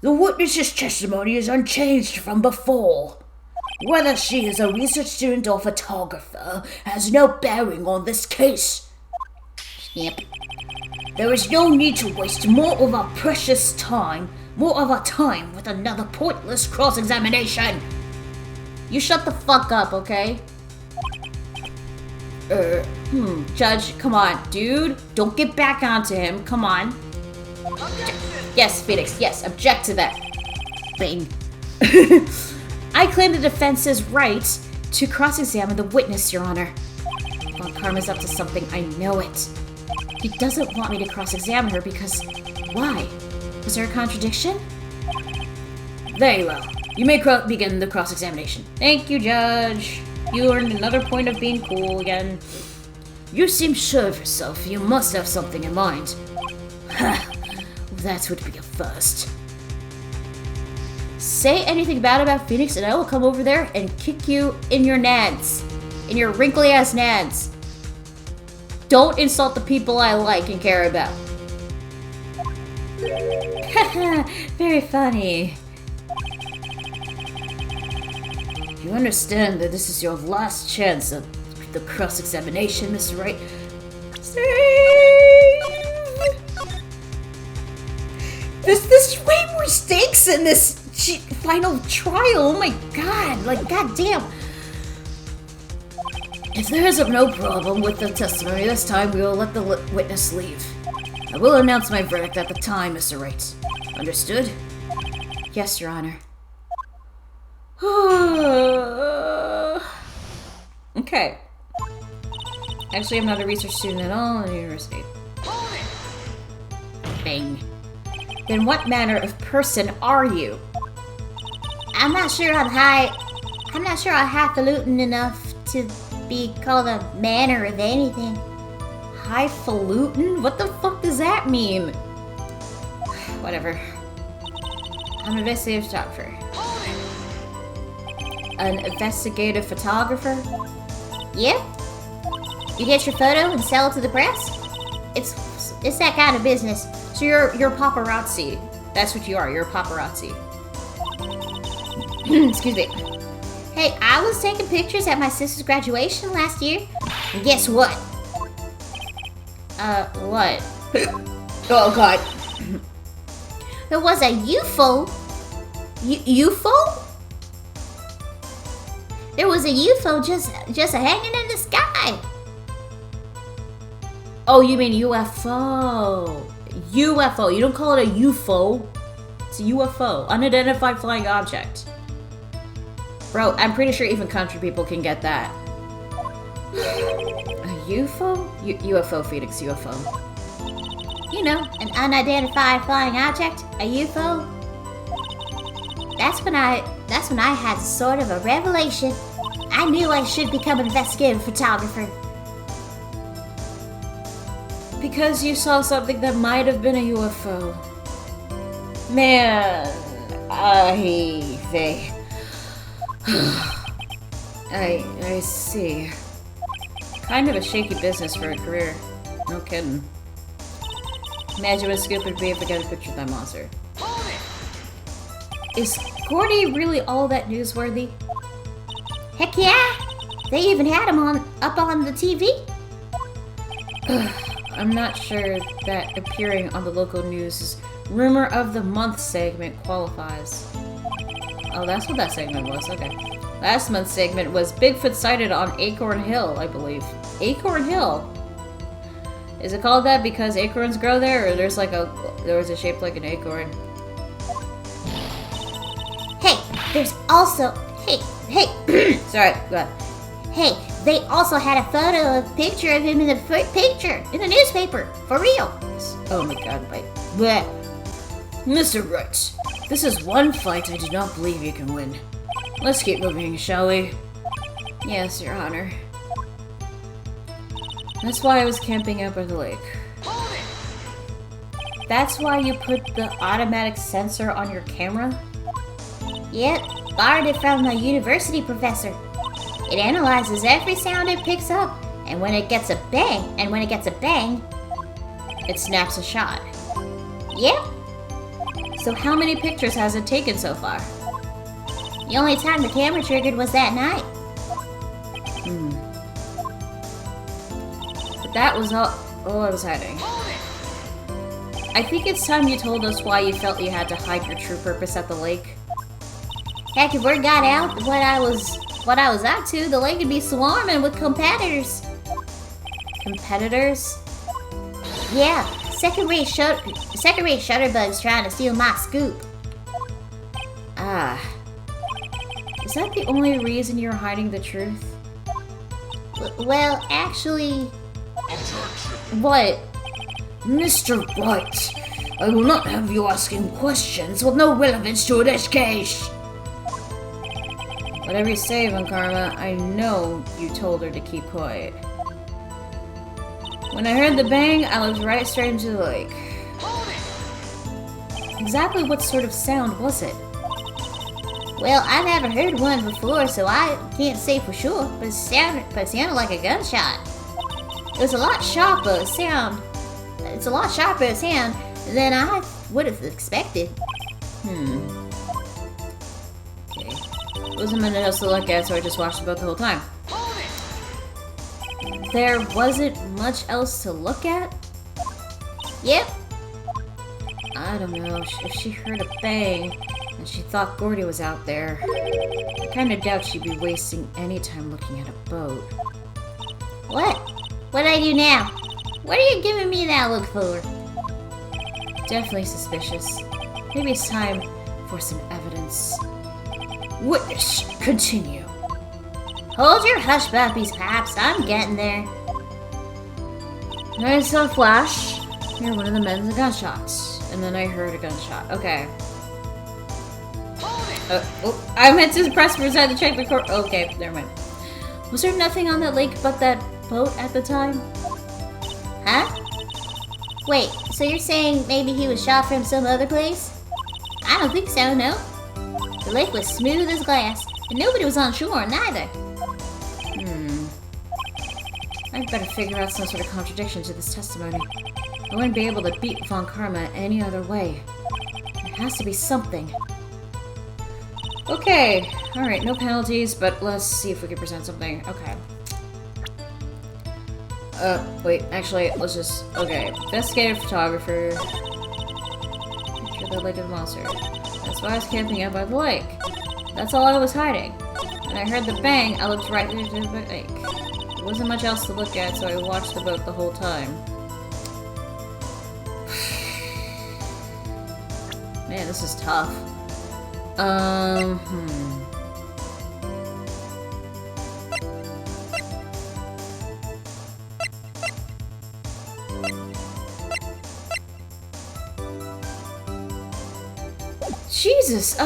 The witness's testimony is unchanged from before. Whether she is a research student or photographer has no bearing on this case. Yep. There is no need to waste more of our time with another pointless cross-examination. You shut the fuck up, okay? Judge, come on, dude. Don't get back onto him. Come on. Yes, Phoenix, yes, object to that. Bang. I claim the defense's right to cross-examine the witness, Your Honor. Well, Karma's up to something, I know it. He doesn't want me to cross-examine her because... Why? Was there a contradiction? Very well. You may begin the cross-examination. Thank you, Judge. You earned another point of being cool again. You seem sure of yourself. You must have something in mind. That would be a first. Say anything bad about Phoenix and I will come over there and kick you in your nads. In your wrinkly-ass nads. Don't insult the people I like and care about. Very funny. You understand that this is your last chance at the cross-examination, Mr. Wright? There's way more stakes in this final trial. Oh my god, like goddamn. If there is no problem with the testimony this time, we will let the witness leave. I will announce my verdict at the time, Mr. Wright. Understood? Yes, Your Honor. Okay. Actually, I'm not a research student at all at the university. Bang. Then what manner of person are you? I'm not sure I'm highfalutin enough to be called a manner of anything. Highfalutin? What the fuck does that mean? Whatever. I'm an investigative photographer. An investigative photographer? Yep. You get your photo and sell it to the press? It's that kind of business. So you're paparazzi. That's what you are. You're a paparazzi. Excuse me. Hey, I was taking pictures at my sister's graduation last year. And guess what? What? Oh god. There was a UFO. UFO? There was a UFO just hanging in the sky. Oh, you mean UFO. UFO. You don't call it a UFO. It's a UFO. Unidentified flying object. Bro, I'm pretty sure even country people can get that. A UFO? UFO, Phoenix, UFO. You know, an unidentified flying object, a UFO. That's when I had sort of a revelation. I knew I should become an investigative photographer. Because you saw something that might have been a UFO. Man, I see. Kind of a shaky business for a career. No kidding. Imagine what Scoop would be if I got a picture of that monster. Is Gordy really all that newsworthy? Heck yeah! They even had him up on the TV. I'm not sure that appearing on the local news' Rumor of the Month segment qualifies. Oh, that's what that segment was, okay. Last month's segment was Bigfoot sighted on Acorn Hill, I believe. Acorn Hill? Is it called that because acorns grow there, or there was a shape like an acorn? Hey, there's also... Hey! Sorry, go ahead. Hey, they also had a picture of him in the picture in the newspaper, for real. Oh my god, wait. Bleh. Mr. Wright, this is one fight I do not believe you can win. Let's keep moving, shall we? Yes, Your Honor. That's why I was camping out by the lake. That's why you put the automatic sensor on your camera? Yep, borrowed it from a university professor. It analyzes every sound it picks up, and when it gets a bang, it snaps a shot. Yep. So how many pictures has it taken so far? The only time the camera triggered was that night. But that was all I was hiding. I think it's time you told us why you felt you had to hide your true purpose at the lake. Heck, if word got out what I was up to, the lake would be swarming with competitors. Competitors? Yeah, second-rate shutterbugs trying to steal my scoop. Ah. Is that the only reason you're hiding the truth? Well, actually... What? Mr. Wright, I will not have you asking questions with no relevance to this case. Whatever you say, Von Karma, I know you told her to keep quiet. When I heard the bang, I looked right straight into the lake. Exactly what sort of sound was it? Well, I never heard one before, so I can't say for sure, but it sounded like a gunshot. It was a lot sharper sound. It's a lot sharper sound than I would have expected. Okay. Wasn't much else to look at, so I just watched the boat the whole time. There wasn't much else to look at? Yep. I don't know. If she heard a bang and she thought Gordy was out there, I kind of doubt she'd be wasting any time looking at a boat. What? What do I do now? What are you giving me that look for? Definitely suspicious. Maybe it's time for some evidence. Witness, continue. Hold your hush puppies, Paps. I'm getting there. I saw a flash near one of the men's gunshots, and then I heard a gunshot. Okay. Oh, I meant to press present to check the court. Okay, never mind. Was there nothing on that lake but that boat at the time? Huh? Wait, so you're saying maybe he was shot from some other place? I don't think so, no. The lake was smooth as glass, and nobody was on shore, neither. I'd better figure out some sort of contradiction to this testimony. I wouldn't be able to beat Von Karma any other way. There has to be something. Okay, alright, no penalties, but let's see if we can present something. Okay. Wait, actually, let's just... Okay, investigative photographer. Picture the lake of the monster. That's why I was camping out by the lake. That's all I was hiding. When I heard the bang, I looked right into the lake. There wasn't much else to look at, so I watched the boat the whole time. Man, this is tough. Jesus,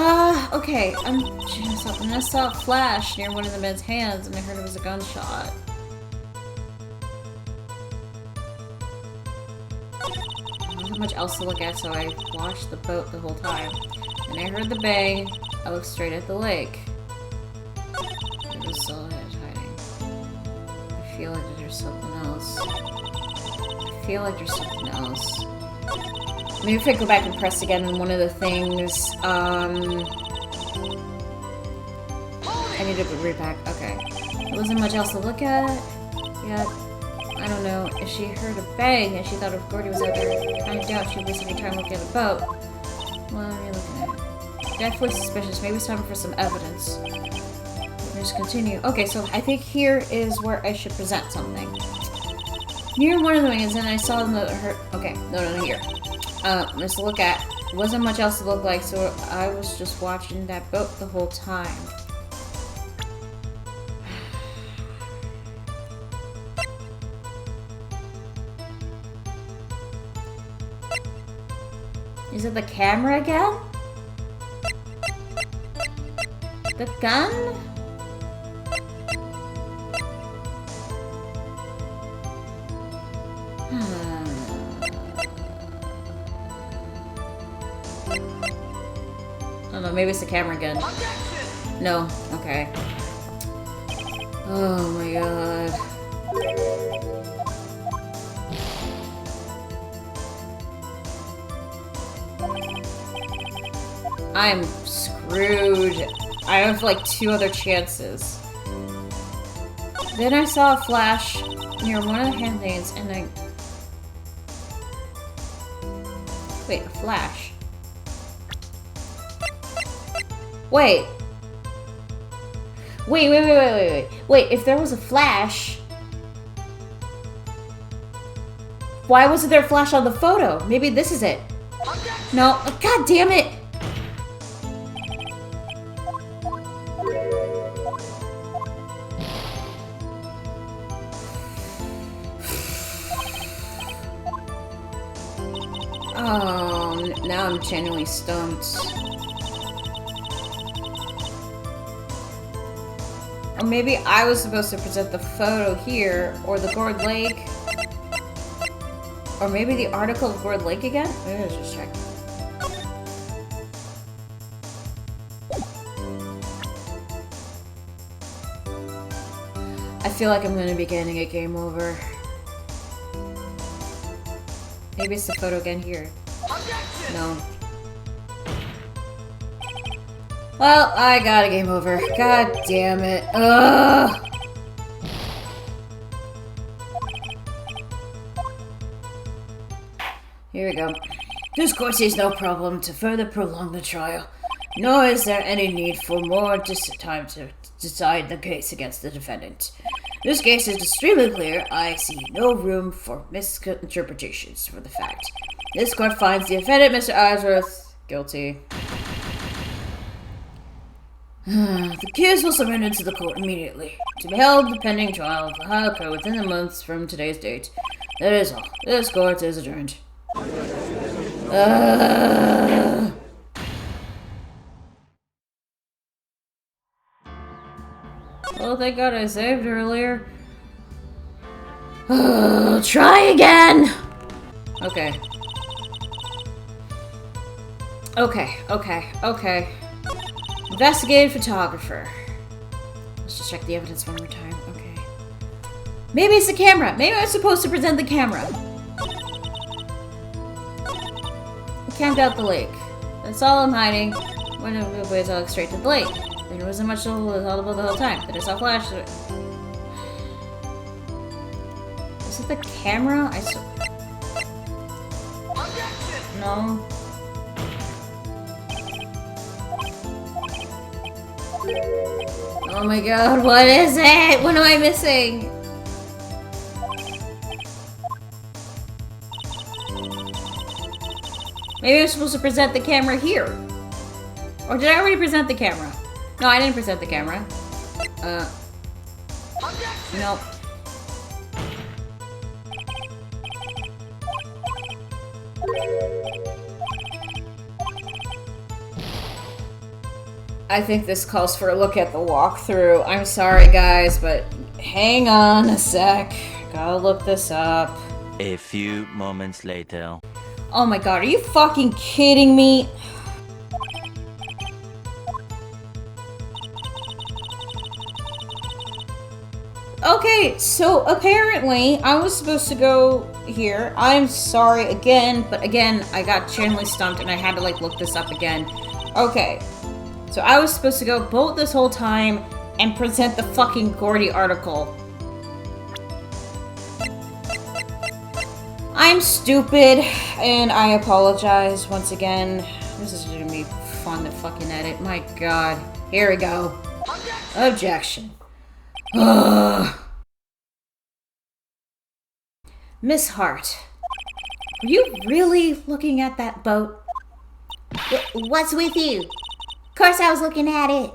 okay, I'm just up, and I saw a flash near one of the men's hands, and I heard it was a gunshot. There wasn't much else to look at, so I watched the boat the whole time. And I heard the bang, I looked straight at the lake. There was still a head hiding. I feel like there's something else. Maybe if I go back and press again on one of the things, I need to read back. Okay. There wasn't much else to look at. Yeah, I don't know. If she heard a bang and she thought if Gordy was out there, I doubt she'd waste any time looking at the boat. What are you looking at? Definitely suspicious. Maybe it's time for some evidence. Let's continue. Okay, so I think here is where I should present something. Near one of the wings, and I saw them her. Okay, no, here. Let's look at. Wasn't much else to look like, so I was just watching that boat the whole time. Is it the camera again? The gun? I don't know, maybe it's the camera again. No, okay. Oh my god. I'm screwed. I have like 2 other chances. Then I saw a flash near one of the handmaidens and I... Wait, a flash? Wait, if there was a flash... Why wasn't there a flash on the photo? Maybe this is it. No, god damn it! Oh, now I'm genuinely stumped. Or maybe I was supposed to present the photo here, or the Gourd Lake. Or maybe the article of Gourd Lake again? Maybe let's just check. I feel like I'm gonna be getting a game over. Maybe it's the photo again here. No. Well, I got a game over. God damn it. Ugh! Here we go. This court sees no problem to further prolong the trial, nor is there any need for more time to decide the case against the defendant. This case is extremely clear. I see no room for misinterpretations for the fact. This court finds the defendant, Mr. Edgeworth, guilty. The accused will surrender to the court immediately, to be held the pending trial of the Ohio Code within the months from today's date. That is all. This court is adjourned. Well, thank God I saved earlier. Try again! Okay. Okay. Investigative photographer. Let's just check the evidence one more time. Okay. Maybe it's the camera. Maybe I'm supposed to present the camera. Camped out the lake. That's all I'm hiding. When it was all straight to the lake. There wasn't much to hold about the whole time. Then I saw flash. Is it the camera? I saw. No. Oh my god, what is it? What am I missing? Maybe I'm supposed to present the camera here. Or did I already present the camera? No, I didn't present the camera. Nope. I think this calls for a look at the walkthrough. I'm sorry, guys, but hang on a sec. Gotta look this up. A few moments later. Oh my god, are you fucking kidding me? Okay, so apparently I was supposed to go here. I'm sorry again, but again, I got genuinely stumped and I had to like look this up again. Okay, so I was supposed to go boat this whole time and present the fucking Gordy article. I'm stupid, and I apologize once again. This is gonna be fun to fucking edit. My god. Here we go. Objection. Miss Hart, were you really looking at that boat? What's with you? Of course I was looking at it.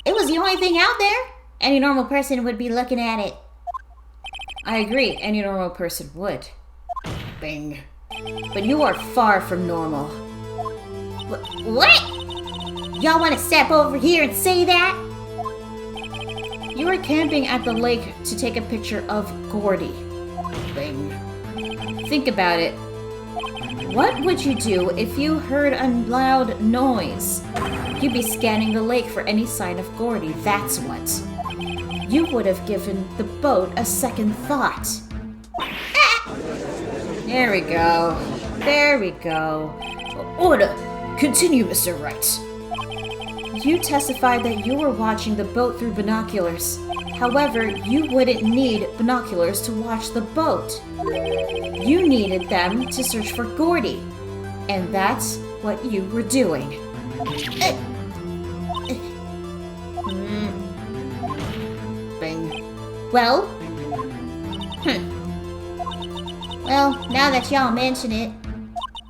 It was the only thing out there. Any normal person would be looking at it. I agree, any normal person would. Bing. But you are far from normal. What? Y'all want to step over here and say that? You were camping at the lake to take a picture of Gordy. Bing. Think about it. What would you do if you heard a loud noise? You'd be scanning the lake for any sign of Gordy, that's what. You would have given the boat a second thought. There we go. There we go. Order. Continue, Mr. Wright. You testified that you were watching the boat through binoculars. However, you wouldn't need binoculars to watch the boat. You needed them to search for Gordy. And that's what you were doing. Bing. Well? Well, now that y'all mention it,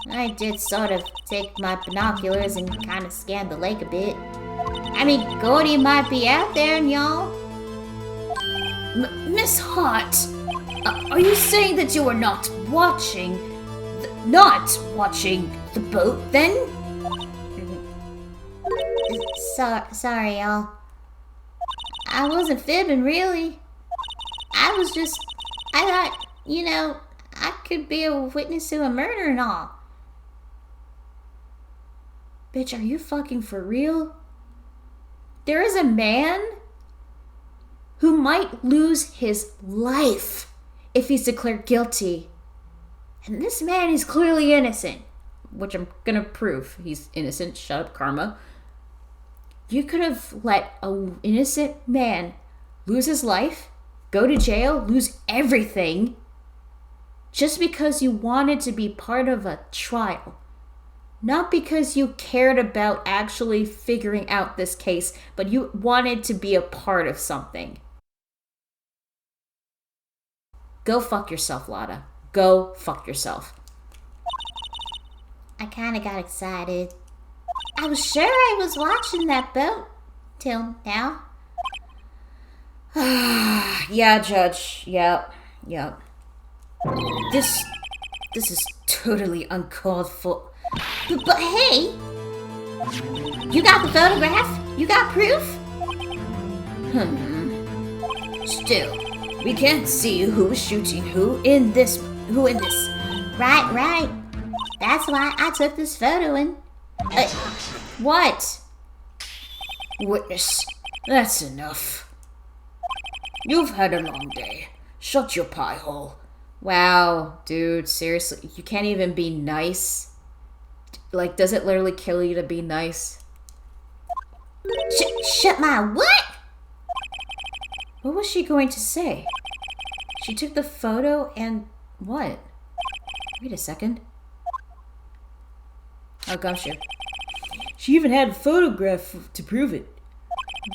I did sort of take my binoculars and kind of scan the lake a bit. I mean, Gordy might be out there, and y'all. Miss Hart, are you saying that you were not watching the boat then? Sorry, y'all. I wasn't fibbing, really. I thought, I could be a witness to a murder and all. Bitch, are you fucking for real? There is a man who might lose his life if he's declared guilty And this man is clearly innocent, which I'm gonna prove he's innocent. Shut up, Karma. You could have let an innocent man lose his life, go to jail, lose everything, just because you wanted to be part of a trial. Not because you cared about actually figuring out this case, but you wanted to be a part of something. Go fuck yourself, Lotta. Go fuck yourself. I kinda got excited. I was sure I was watching that boat till now. Yeah, Judge. Yep. This is totally uncalled for. But hey, you got the photograph? You got proof? Still, we can't see who was shooting who in this. Right. That's why I took this photo and... What? Witness, that's enough. You've had a long day. Shut your pie hole. Wow, dude, seriously, you can't even be nice? Like, does it literally kill you to be nice? Shut my what? What was she going to say? She took the photo and what? Wait a second. Oh, gosh, she even had a photograph to prove it.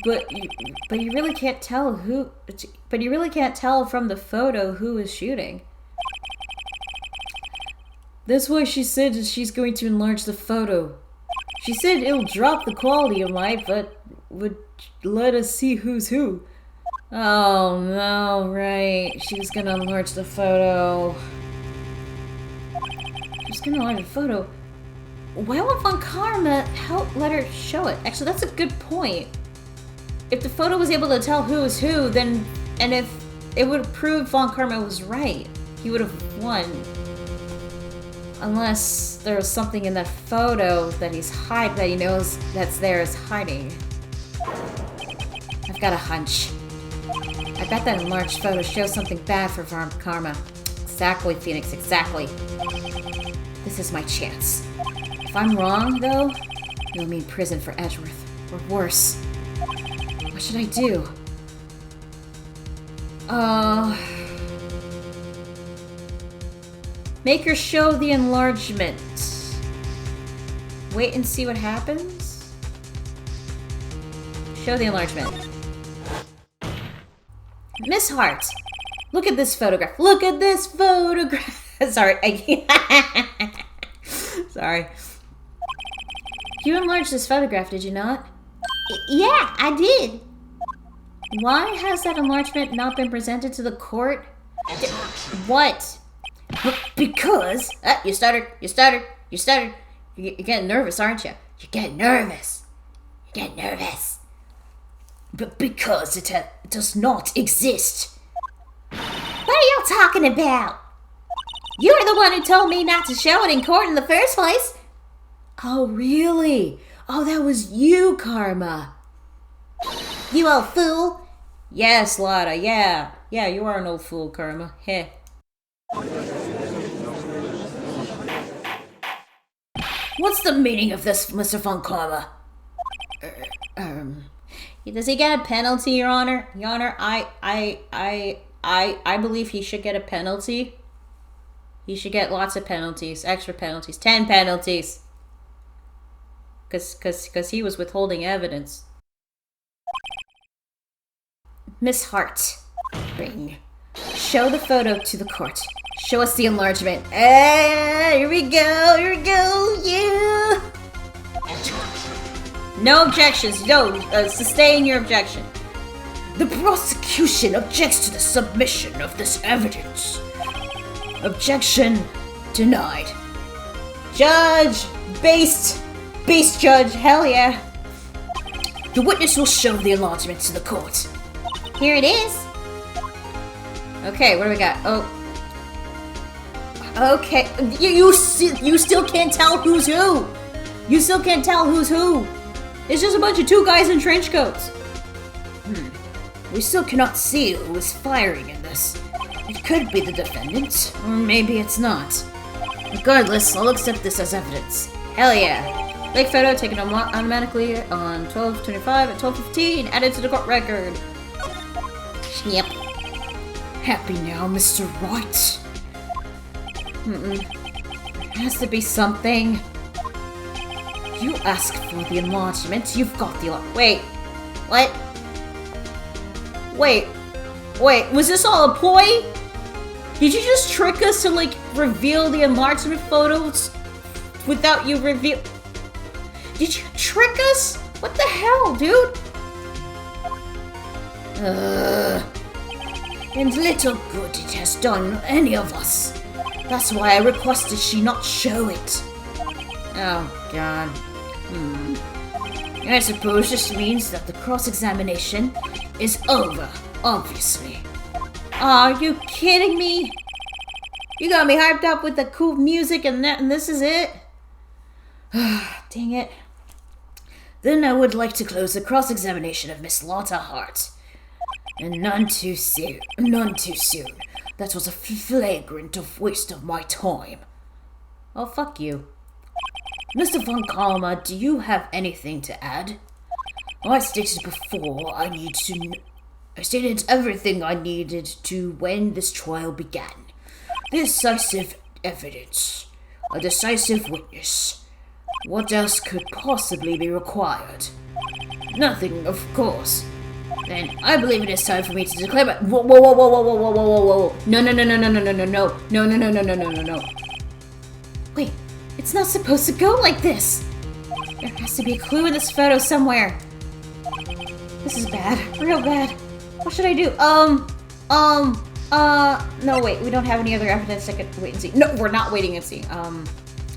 But you really can't tell who. But you really can't tell from the photo who is shooting. That's why she said that she's going to enlarge the photo. She said it'll drop the quality of light, but would let us see who's who. Oh no, right. She's gonna enlarge the photo. She's gonna enlarge the photo. Why won't Von Karma let her show it? Actually, that's a good point. If the photo was able to tell who is who, then, and if it would have proved Von Karma was right, he would have won. Unless there was something in that photo that that he knows that's there is hiding. I've got a hunch. I bet that enlarged photo shows something bad for Von Karma. Exactly, Phoenix, exactly. This is my chance. If I'm wrong, though, it'll mean prison for Edgeworth. Or worse. What should I do? Make her show the enlargement. Wait and see what happens? Show the enlargement. Miss Hart, look at this photograph. Look at this photograph. Sorry, Sorry. You enlarged this photograph, did you not? Yeah, I did. Why has that enlargement not been presented to the court? What? Because... You stuttered. You're getting nervous, aren't you? You're getting nervous. But because it does not exist. What are y'all talking about? You're the one who told me not to show it in court in the first place. Oh, really? Oh, that was you, Karma. You old fool. Yes, Lotta, yeah. Yeah, you are an old fool, Karma. Heh. What's the meaning of this, Mr. Von Karma? Does he get a penalty, Your Honor? Your Honor, I believe he should get a penalty. He should get lots of penalties, extra penalties, 10 penalties. Because he was withholding evidence. Miss Hart, ring. Show the photo to the court. Show us the enlargement. Here we go, yeah! No objections, no, sustain your objection. The prosecution objects to the submission of this evidence. Objection denied. Judge! Based judge, hell yeah. The witness will show the enlargement to the court. Here it is. Okay, what do we got? Oh. Okay, you still can't tell who's who. You still can't tell who's who. It's just a bunch of two guys in trench coats. We still cannot see who is firing in this. It could be the defendant, or maybe it's not. Regardless, I'll accept this as evidence. Hell yeah. Lake photo taken automatically on 12/25 at 12:15. Added to the court record. Yep. Happy now, Mr. Wright? There has to be something. You asked for the enlargement, you've got the Wait. What? Wait, was this all a ploy? Did you just trick us to, like, reveal the enlargement photos without you reveal? Did you trick us? What the hell, dude? And little good it has done any of us. That's why I requested she not show it. Oh, God. I suppose this means that the cross-examination is over, obviously. Are you kidding me? You got me hyped up with the cool music and this is it? Dang it. Then I would like to close the cross-examination of Miss Lotta Hart. And none too soon. That was a flagrant waste of my time. Oh, fuck you. Mr. Von Kalma, do you have anything to add? I stated before I stated everything I needed to when this trial began. Decisive evidence. A decisive witness. What else could possibly be required? Nothing, of course. Then I believe it is time for me to declare my— Whoa. No. Wait, it's not supposed to go like this. There has to be a clue in this photo somewhere. This is bad, real bad. What should I do? No, wait, we don't have any other evidence. I could wait and see. No, we're not waiting and see.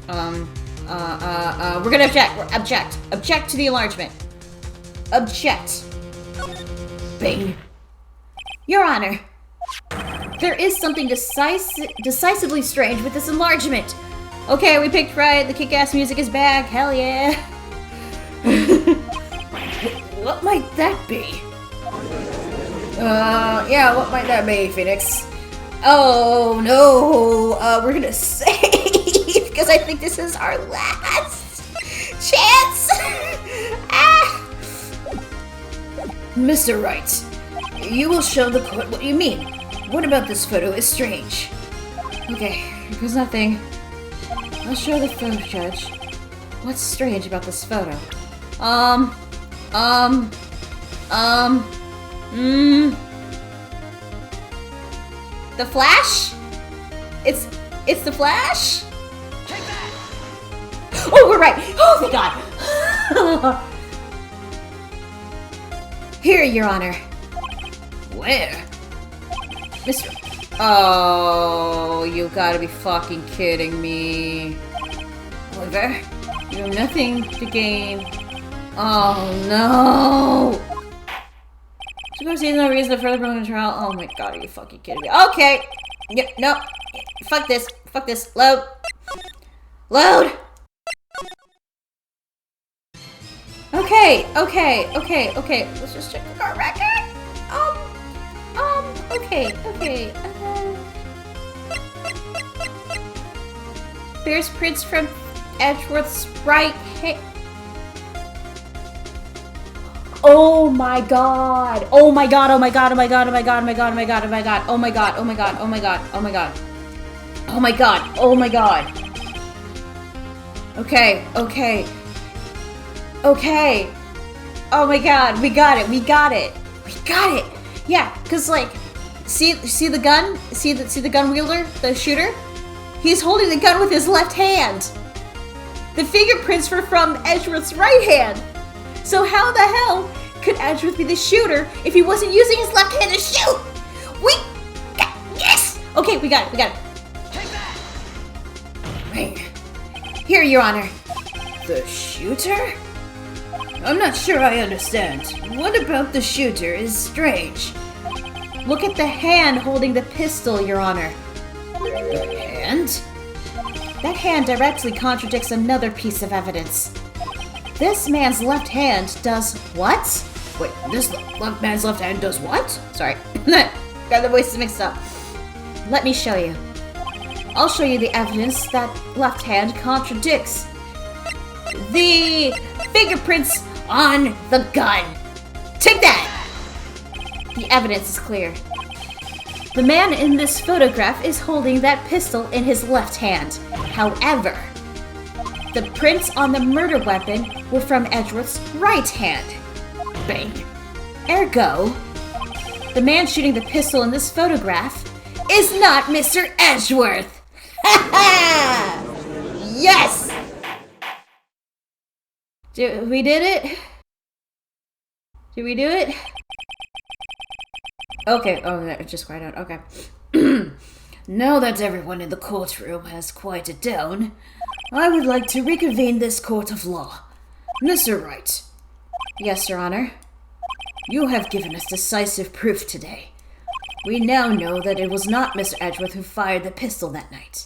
We're gonna object. Object to the enlargement. Object. Bing. Your Honor, there is something decisively strange with this enlargement. Okay, we picked right. The kick-ass music is back. Hell yeah. What might that be? Yeah, what might that be, Phoenix? Oh, no. We're gonna save, because I think this is our last chance. Mr. Wright, you will show the court what you mean. What about this photo is strange? Okay, there's nothing. I'll show the photo, Judge. What's strange about this photo? The Flash? It's the Flash? Take that! Oh, we're right! Oh, thank God! Here, Your Honor. Where? Mr. Oh, you gotta be fucking kidding me. Oliver? You have nothing to gain. Oh, no! Suppose there's no reason to further prolong the trial. Oh my God, are you fucking kidding me? Okay! Yep, no. Fuck this. Load. Okay. Let's just check the court record. Okay. Bears prints from Edgeworth's right hand. Oh my God. Okay. Oh my God, we got it. Yeah, cause like, see the gun? See the gun wielder, the shooter? He's holding the gun with his left hand. The fingerprints were from Edgeworth's right hand. So how the hell could Edgeworth be the shooter if he wasn't using his left hand to shoot? Yes! Okay, we got it. Take that! Right. Here, Your Honor. The shooter? I'm not sure I understand. What about the shooter is strange? Look at the hand holding the pistol, Your Honor. The hand? That hand directly contradicts another piece of evidence. This man's left hand does what? Wait, this man's left hand does what? Sorry. Got the voices mixed up. Let me show you. I'll show you the evidence that left hand contradicts the fingerprints On the gun. Take that! The evidence is clear. The man in this photograph is holding that pistol in his left hand. However, the prints on the murder weapon were from Edgeworth's right hand. Bang. Ergo, the man shooting the pistol in this photograph is not Mr. Edgeworth. Yes! We did it? Did we do it? Okay, just quiet down, okay. Now that everyone in the courtroom has quieted down, I would like to reconvene this court of law. Mr. Wright. Yes, Your Honor. You have given us decisive proof today. We now know that it was not Mr. Edgeworth who fired the pistol that night.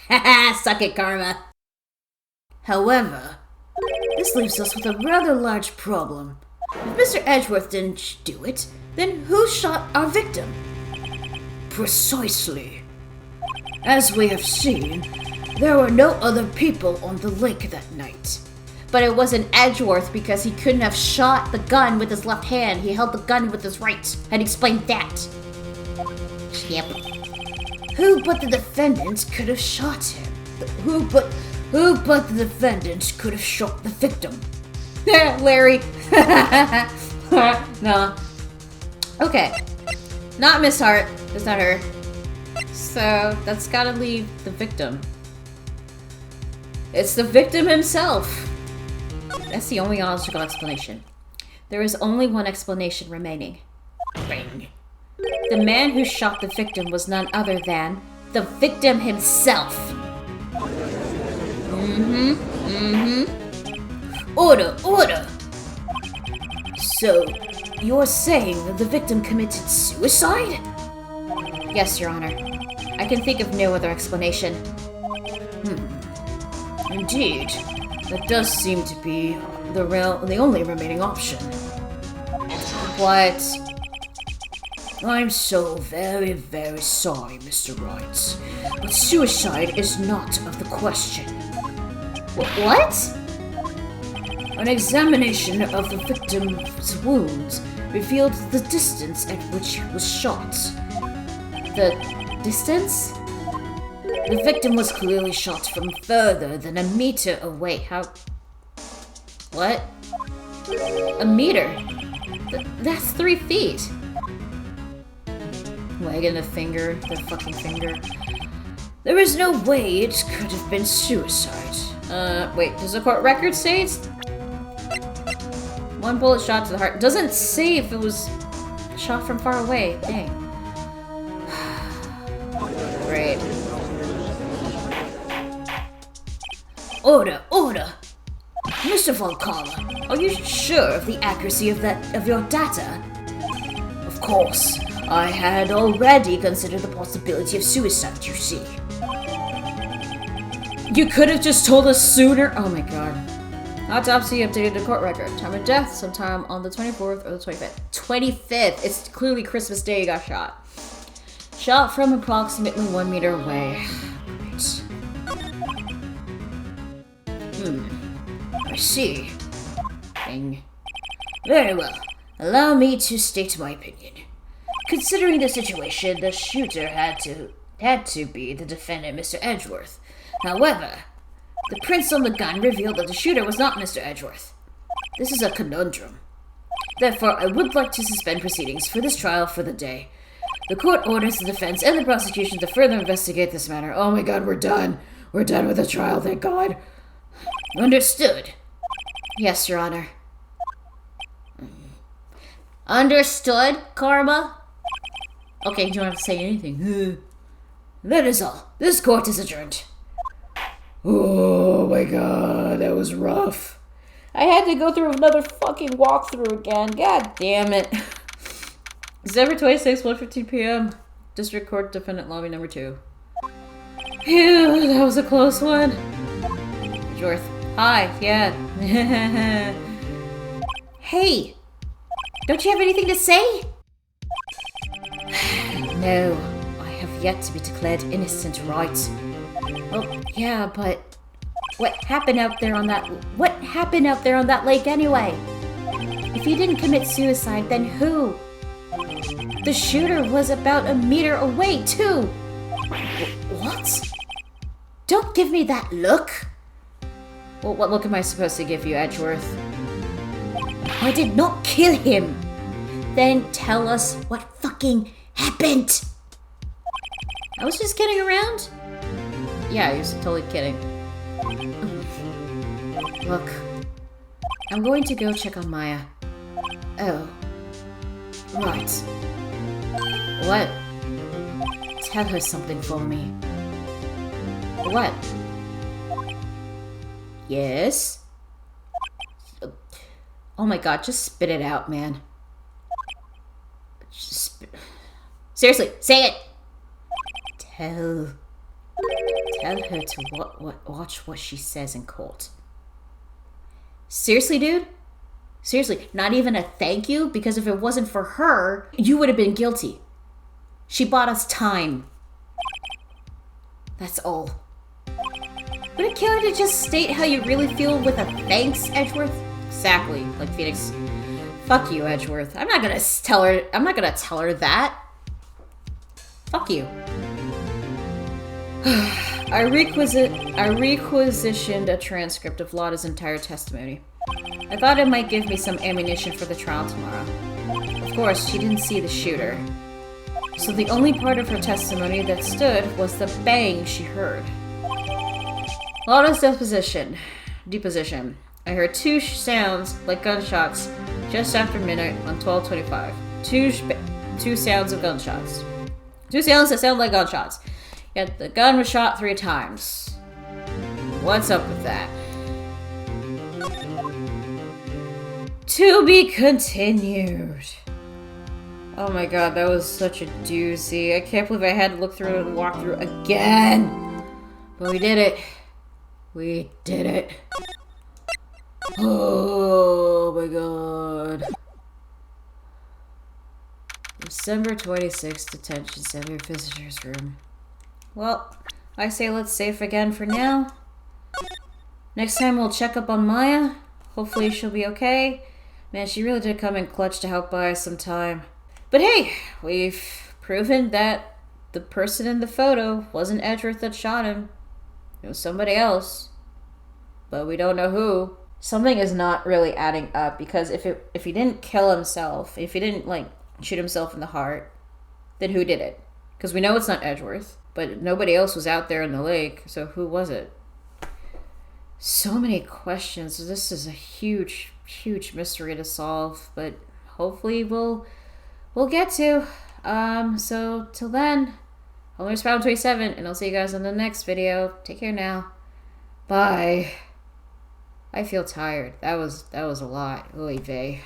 Haha, suck it, Karma. However, this leaves us with a rather large problem. If Mr. Edgeworth didn't do it, then who shot our victim? Precisely. As we have seen, there were no other people on the lake that night. But it wasn't Edgeworth because he couldn't have shot the gun with his left hand. He held the gun with his right. I'd explained that. Yep. Who but the defendant could have shot him? Who but the defendant could have shot the victim? Larry. No. Okay. Not Miss Hart. It's not her. So that's gotta leave the victim. It's the victim himself. That's the only logical explanation. There is only one explanation remaining. Bang. The man who shot the victim was none other than the victim himself. Order! So, you're saying that the victim committed suicide? Yes, Your Honor. I can think of no other explanation. Indeed. That does seem to be the only remaining option. What? I'm so very, very sorry, Mr. Wright, but suicide is not of the question. What? An examination of the victim's wounds revealed the distance at which he was shot. The distance? The victim was clearly shot from further than a meter away. How? What? A meter? That's 3 feet. Wagging the finger, the fucking finger. There is no way it could have been suicide. Wait, does the court record say it's 1 bullet shot to the heart? Doesn't say if it was shot from far away. Dang. Great. Order! Mr. Von Karma, are you sure of the accuracy of your data? Of course, I had already considered the possibility of suicide, you see. You could have just told us sooner. Oh my god. Autopsy updated the court record. Time of death, sometime on the 24th or the 25th. 25th! It's clearly Christmas Day he got shot. Shot from approximately 1 meter away. Great. I see. Dang. Very well. Allow me to state my opinion. Considering the situation, the shooter had to be the defendant, Mr. Edgeworth. However, the prints on the gun revealed that the shooter was not Mr. Edgeworth. This is a conundrum. Therefore, I would like to suspend proceedings for this trial for the day. The court orders the defense and the prosecution to further investigate this matter. Oh my god, we're done. We're done with the trial, thank god. Understood. Yes, Your Honor. Understood, Karma? Okay, you don't have to say anything. That is all. This court is adjourned. Oh my god, that was rough. I had to go through another fucking walkthrough again. God damn it. December 26, 1:15 p.m. District Court Defendant Lobby number 2. Phew, that was a close one. Edgeworth. Hi, yeah. Hey, don't you have anything to say? No, I have yet to be declared innocent, right? Well, yeah, but what happened out there on that lake anyway? If he didn't commit suicide, then who? The shooter was about a meter away, too. What? Don't give me that look. Well, what look am I supposed to give you, Edgeworth? I did not kill him. Then tell us What fucking happened? I was just kidding around. Yeah, he was totally kidding. Look, I'm going to go check on Maya. Oh. Right. What? Tell her something for me. What? Yes? Oh my god, just spit it out, man. Seriously, say it! Tell her to watch what she says in court. Seriously, dude? Seriously, not even a thank you? Because if it wasn't for her, you would have been guilty. She bought us time. That's all. Would it kill her to just state how you really feel with a thanks, Edgeworth? Exactly, like Phoenix. Fuck you, Edgeworth. I'm not gonna tell her that. Fuck you. I requisitioned a transcript of Lotta's entire testimony. I thought it might give me some ammunition for the trial tomorrow. Of course, she didn't see the shooter. So the only part of her testimony that stood was the bang she heard. Lotta's deposition. I heard two sounds like gunshots just after midnight on 12/25. Two sounds of gunshots. Two sounds that sound like gunshots. Yet the gun was shot 3 times. What's up with that? To be continued. Oh my god, that was such a doozy. I can't believe I had to look through it and walk through again. But we did it. We did it. Oh my god. December 26th, detention center, visitor's room. Well, I say let's save again for now. Next time we'll check up on Maya. Hopefully she'll be okay. Man, she really did come in clutch to help buy us some time. But hey, we've proven that the person in the photo wasn't Edgeworth that shot him. It was somebody else. But we don't know who. Something is not really adding up, because if he didn't kill himself, if he didn't shoot himself in the heart, then who did it? Because we know it's not Edgeworth, but nobody else was out there in the lake, so who was it? So many questions. This is a huge, huge mystery to solve, but hopefully we'll get to. So till then, I'm Spout 27, and I'll see you guys in the next video. Take care now. Bye. I feel tired. That was a lot. Oy vey.